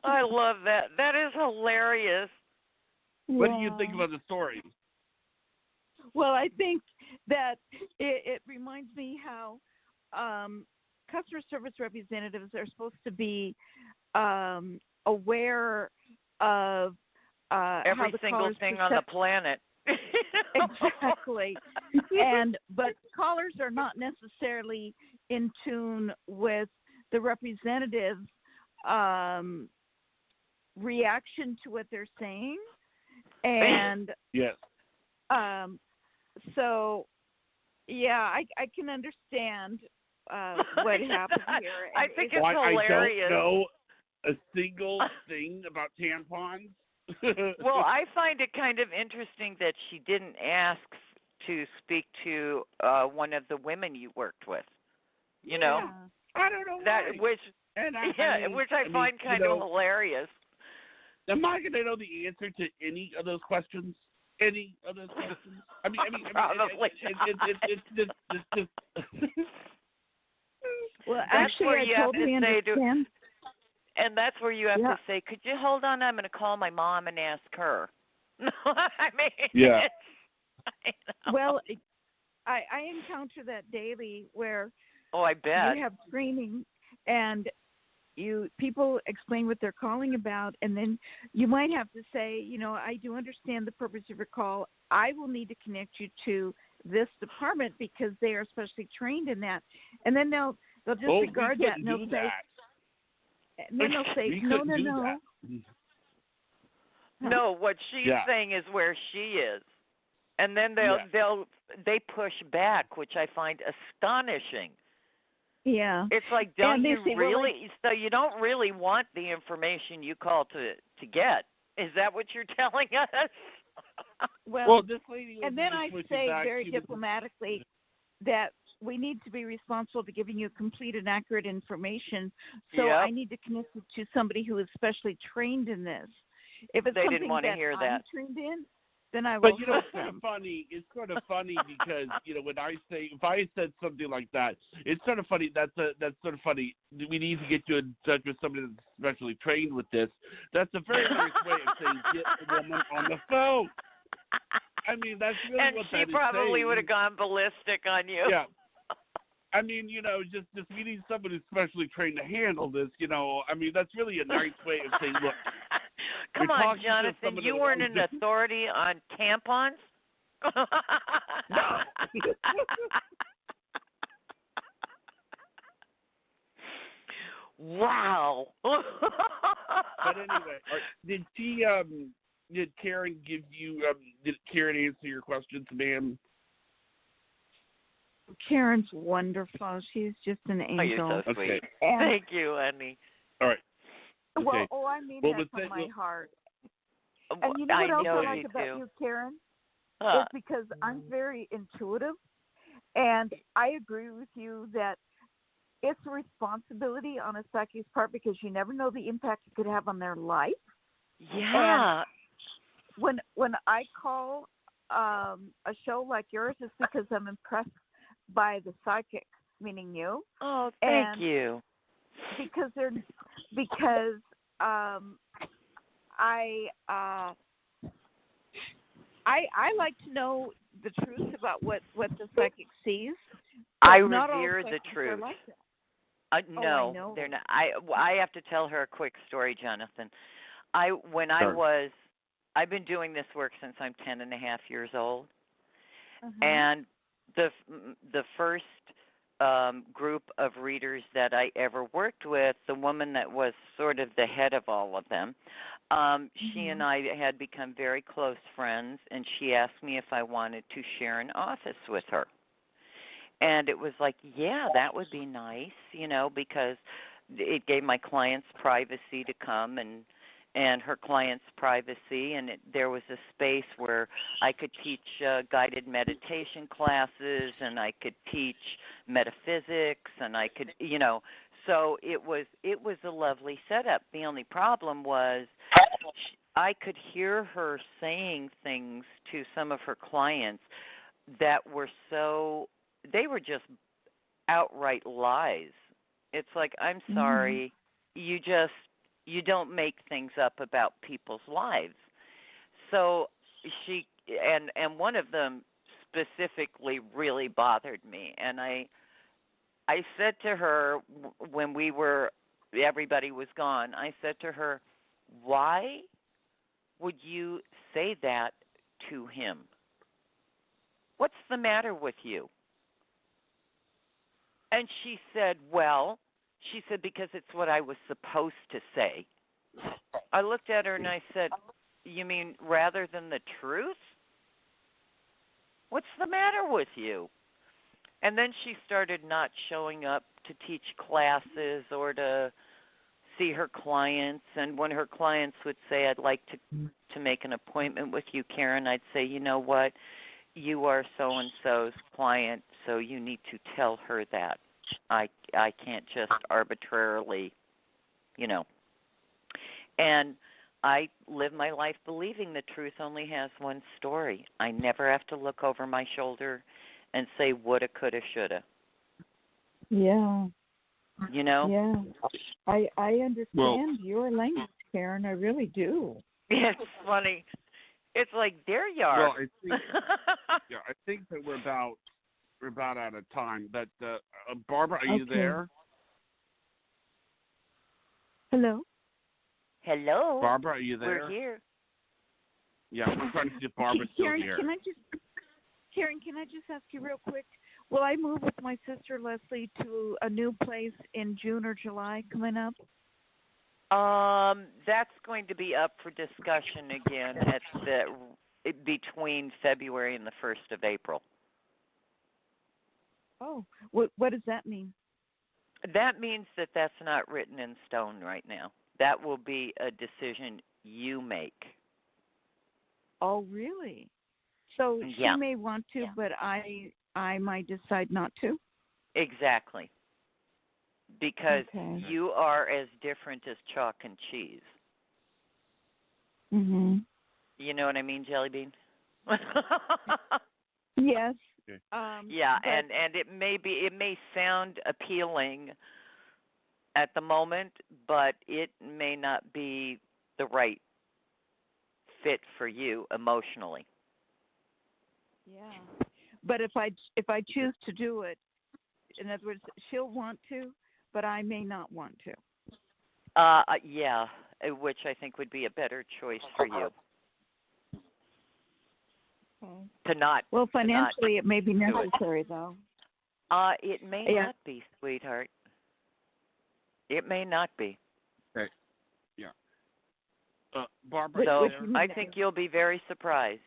I love that. That is hilarious. What do you think about the story? Well, I think that it reminds me how customer service representatives are supposed to be aware of every single thing on the planet. Exactly. But callers are not necessarily in tune with the representative's reaction to what they're saying. And yes. So, yeah, I can understand what happened here. I think it's hilarious. I don't know a single thing about tampons. Well, I find it kind of interesting that she didn't ask to speak to one of the women you worked with. You know? I don't know that why. which I find kind of hilarious. Am I going to know the answer to any of those questions? Any of those questions? I mean, probably it's just. Well, actually, I totally understand. And that's where you have to say, "Could you hold on? I'm going to call my mom and ask her." I mean, Well, I encounter that daily where I bet you have training and people explain what they're calling about, and then you might have to say, I do understand the purpose of your call. I will need to connect you to this department because they are specially trained in that. And then they'll disregard that and they'll say, no. No, what she's saying is where she is. And then they push back, which I find astonishing. Yeah. It's like, don't you really? So you don't really want the information you call to get. Is that what you're telling us? Well, this lady. And then I say very diplomatically that we need to be responsible to giving you complete and accurate information. So I need to connect you to somebody who is specially trained in this. If it's they something didn't want to that hear I'm that. trained in, then I will. But it's kind of funny. It's sort of funny because when I say, if I said something like that, it's sort of funny. That's sort of funny. We need to get you in touch with somebody that's especially trained with this. That's a very nice way of saying get the woman on the phone. I mean, that's really and what she that is probably saying. would have gone ballistic on you. Yeah. I mean, just we need somebody who's specially trained to handle this. I mean, that's really a nice way of saying, look. Come on, Jonathan, you weren't an authority on tampons? No. Wow. did Karen give you? Did Karen answer your questions, ma'am? Karen's wonderful. She's just an angel. Oh, you're so sweet. Okay. Thank you, honey. All right. Okay. Well, I mean well, that from my heart. Well, And you know what else know I like you about do. you, Karen? Huh. Is because I'm very intuitive, and I agree with you that it's a responsibility on a psychic's part because you never know the impact it could have on their life. Yeah. And when I call a show like yours, it's because I'm impressed by the psychic, meaning you. Oh, thank you. Because I like to know the truth about what the psychic sees. I Not all revere the psychics are truth. like that. No, I know. they're not. I have to tell her a quick story, Jonathan. I've been doing this work since I'm 10 and a half years old, and the first group of readers that I ever worked with, the woman that was sort of the head of all of them, she and I had become very close friends, and she asked me if I wanted to share an office with her. And it was like, yeah, that would be nice, because it gave my clients privacy to come and her clients privacy, and there was a space where I could teach guided meditation classes, and I could teach metaphysics, and I could, so it was a lovely setup. The only problem was I could hear her saying things to some of her clients that were they were just outright lies. It's like, I'm sorry, you don't make things up about people's lives. So she and one of them specifically really bothered me, and I said to her when everybody was gone, I said to her, why would you say that to him? What's the matter with you? And she said, because it's what I was supposed to say. I looked at her and I said, you mean rather than the truth? What's the matter with you? And then she started not showing up to teach classes or to see her clients. And when her clients would say, I'd like to make an appointment with you, Karen, I'd say, you know what? You are so-and-so's client, so you need to tell her that. I can't just arbitrarily, And I live my life believing the truth only has one story. I never have to look over my shoulder and say woulda, coulda, shoulda. Yeah. Yeah. I understand your language, Karen. I really do. It's funny. It's like, there you are. Well, I think that we're about out of time. But Barbara, are you there? Hello. Hello. Barbara, are you there? We're here. Yeah, we're trying to see if Barbara's still Karen, here. Karen, can I just ask you real quick? Will I move with my sister Leslie to a new place in June or July coming up? That's going to be up for discussion again between February and the 1st of April. Oh, what does that mean? That means that that's not written in stone right now. That will be a decision you make. Oh, really? So yeah. She may want to, but I might decide not to? Exactly. Because you are as different as chalk and cheese. Mhm. You know what I mean, Jelly Bean? Yes. Yeah, and it may sound appealing at the moment, but it may not be the right fit for you emotionally. Yeah. But if I choose to do it, in other words, she'll want to, but I may not want to. Yeah, which I think would be a better choice for you. Okay. To not. Well, financially, it may be necessary, though. It may not be, sweetheart. It may not be. Okay. Yeah. Barbara. So I think you'll be very surprised.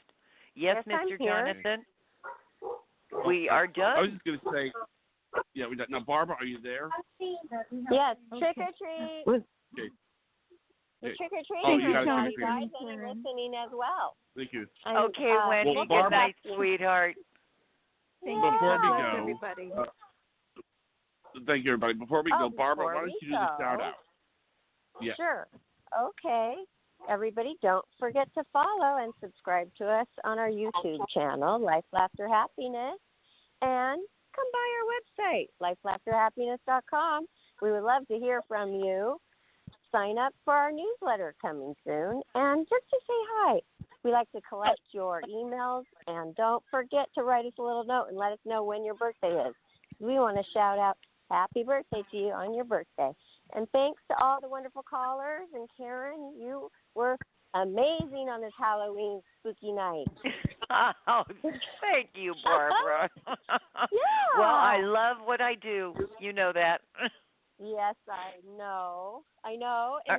Yes, Yes, Mr. I'm here. Jonathan. We are done. I was just going to say, yeah, we done. Now, Barbara, are you there? Yes, trick or treat. Okay. The trick or treating Oh, you got are a you trick or guys and you're listening as well. Thank you. And, Okay, Wendy. well, Good Barbara, night, sweetheart. Thank Before you. we God bless go, everybody. Thank you, everybody. Before we go, Barbara, before why don't we you do the shout go. out? Yeah. Sure. Okay. Everybody, don't forget to follow and subscribe to us on our YouTube channel, Life, Laughter, Happiness, and come by our website, lifelaughterhappiness.com. We would love to hear from you. Sign up for our newsletter coming soon, and just to say hi. We like to collect your emails, and don't forget to write us a little note and let us know when your birthday is. We want to shout out happy birthday to you on your birthday. And thanks to all the wonderful callers. And Karen, you were amazing on this Halloween spooky night. Oh, thank you, Barbara. Yeah. Well, I love what I do. You know that. Yes, I know. And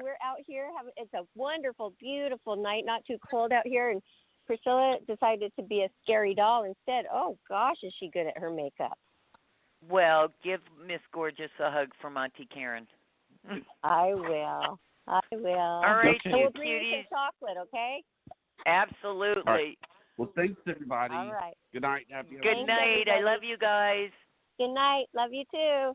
we're out here. It's a wonderful, beautiful night, not too cold out here. And Priscilla decided to be a scary doll instead. Oh, gosh, is she good at her makeup. Well, give Miss Gorgeous a hug from Auntie Karen. I will. All right, And we'll you bring you cuties. some chocolate, okay? Absolutely. All right. Well, thanks, everybody. All right. Good night. Happy Good night. I love you guys. Good night. Love you too.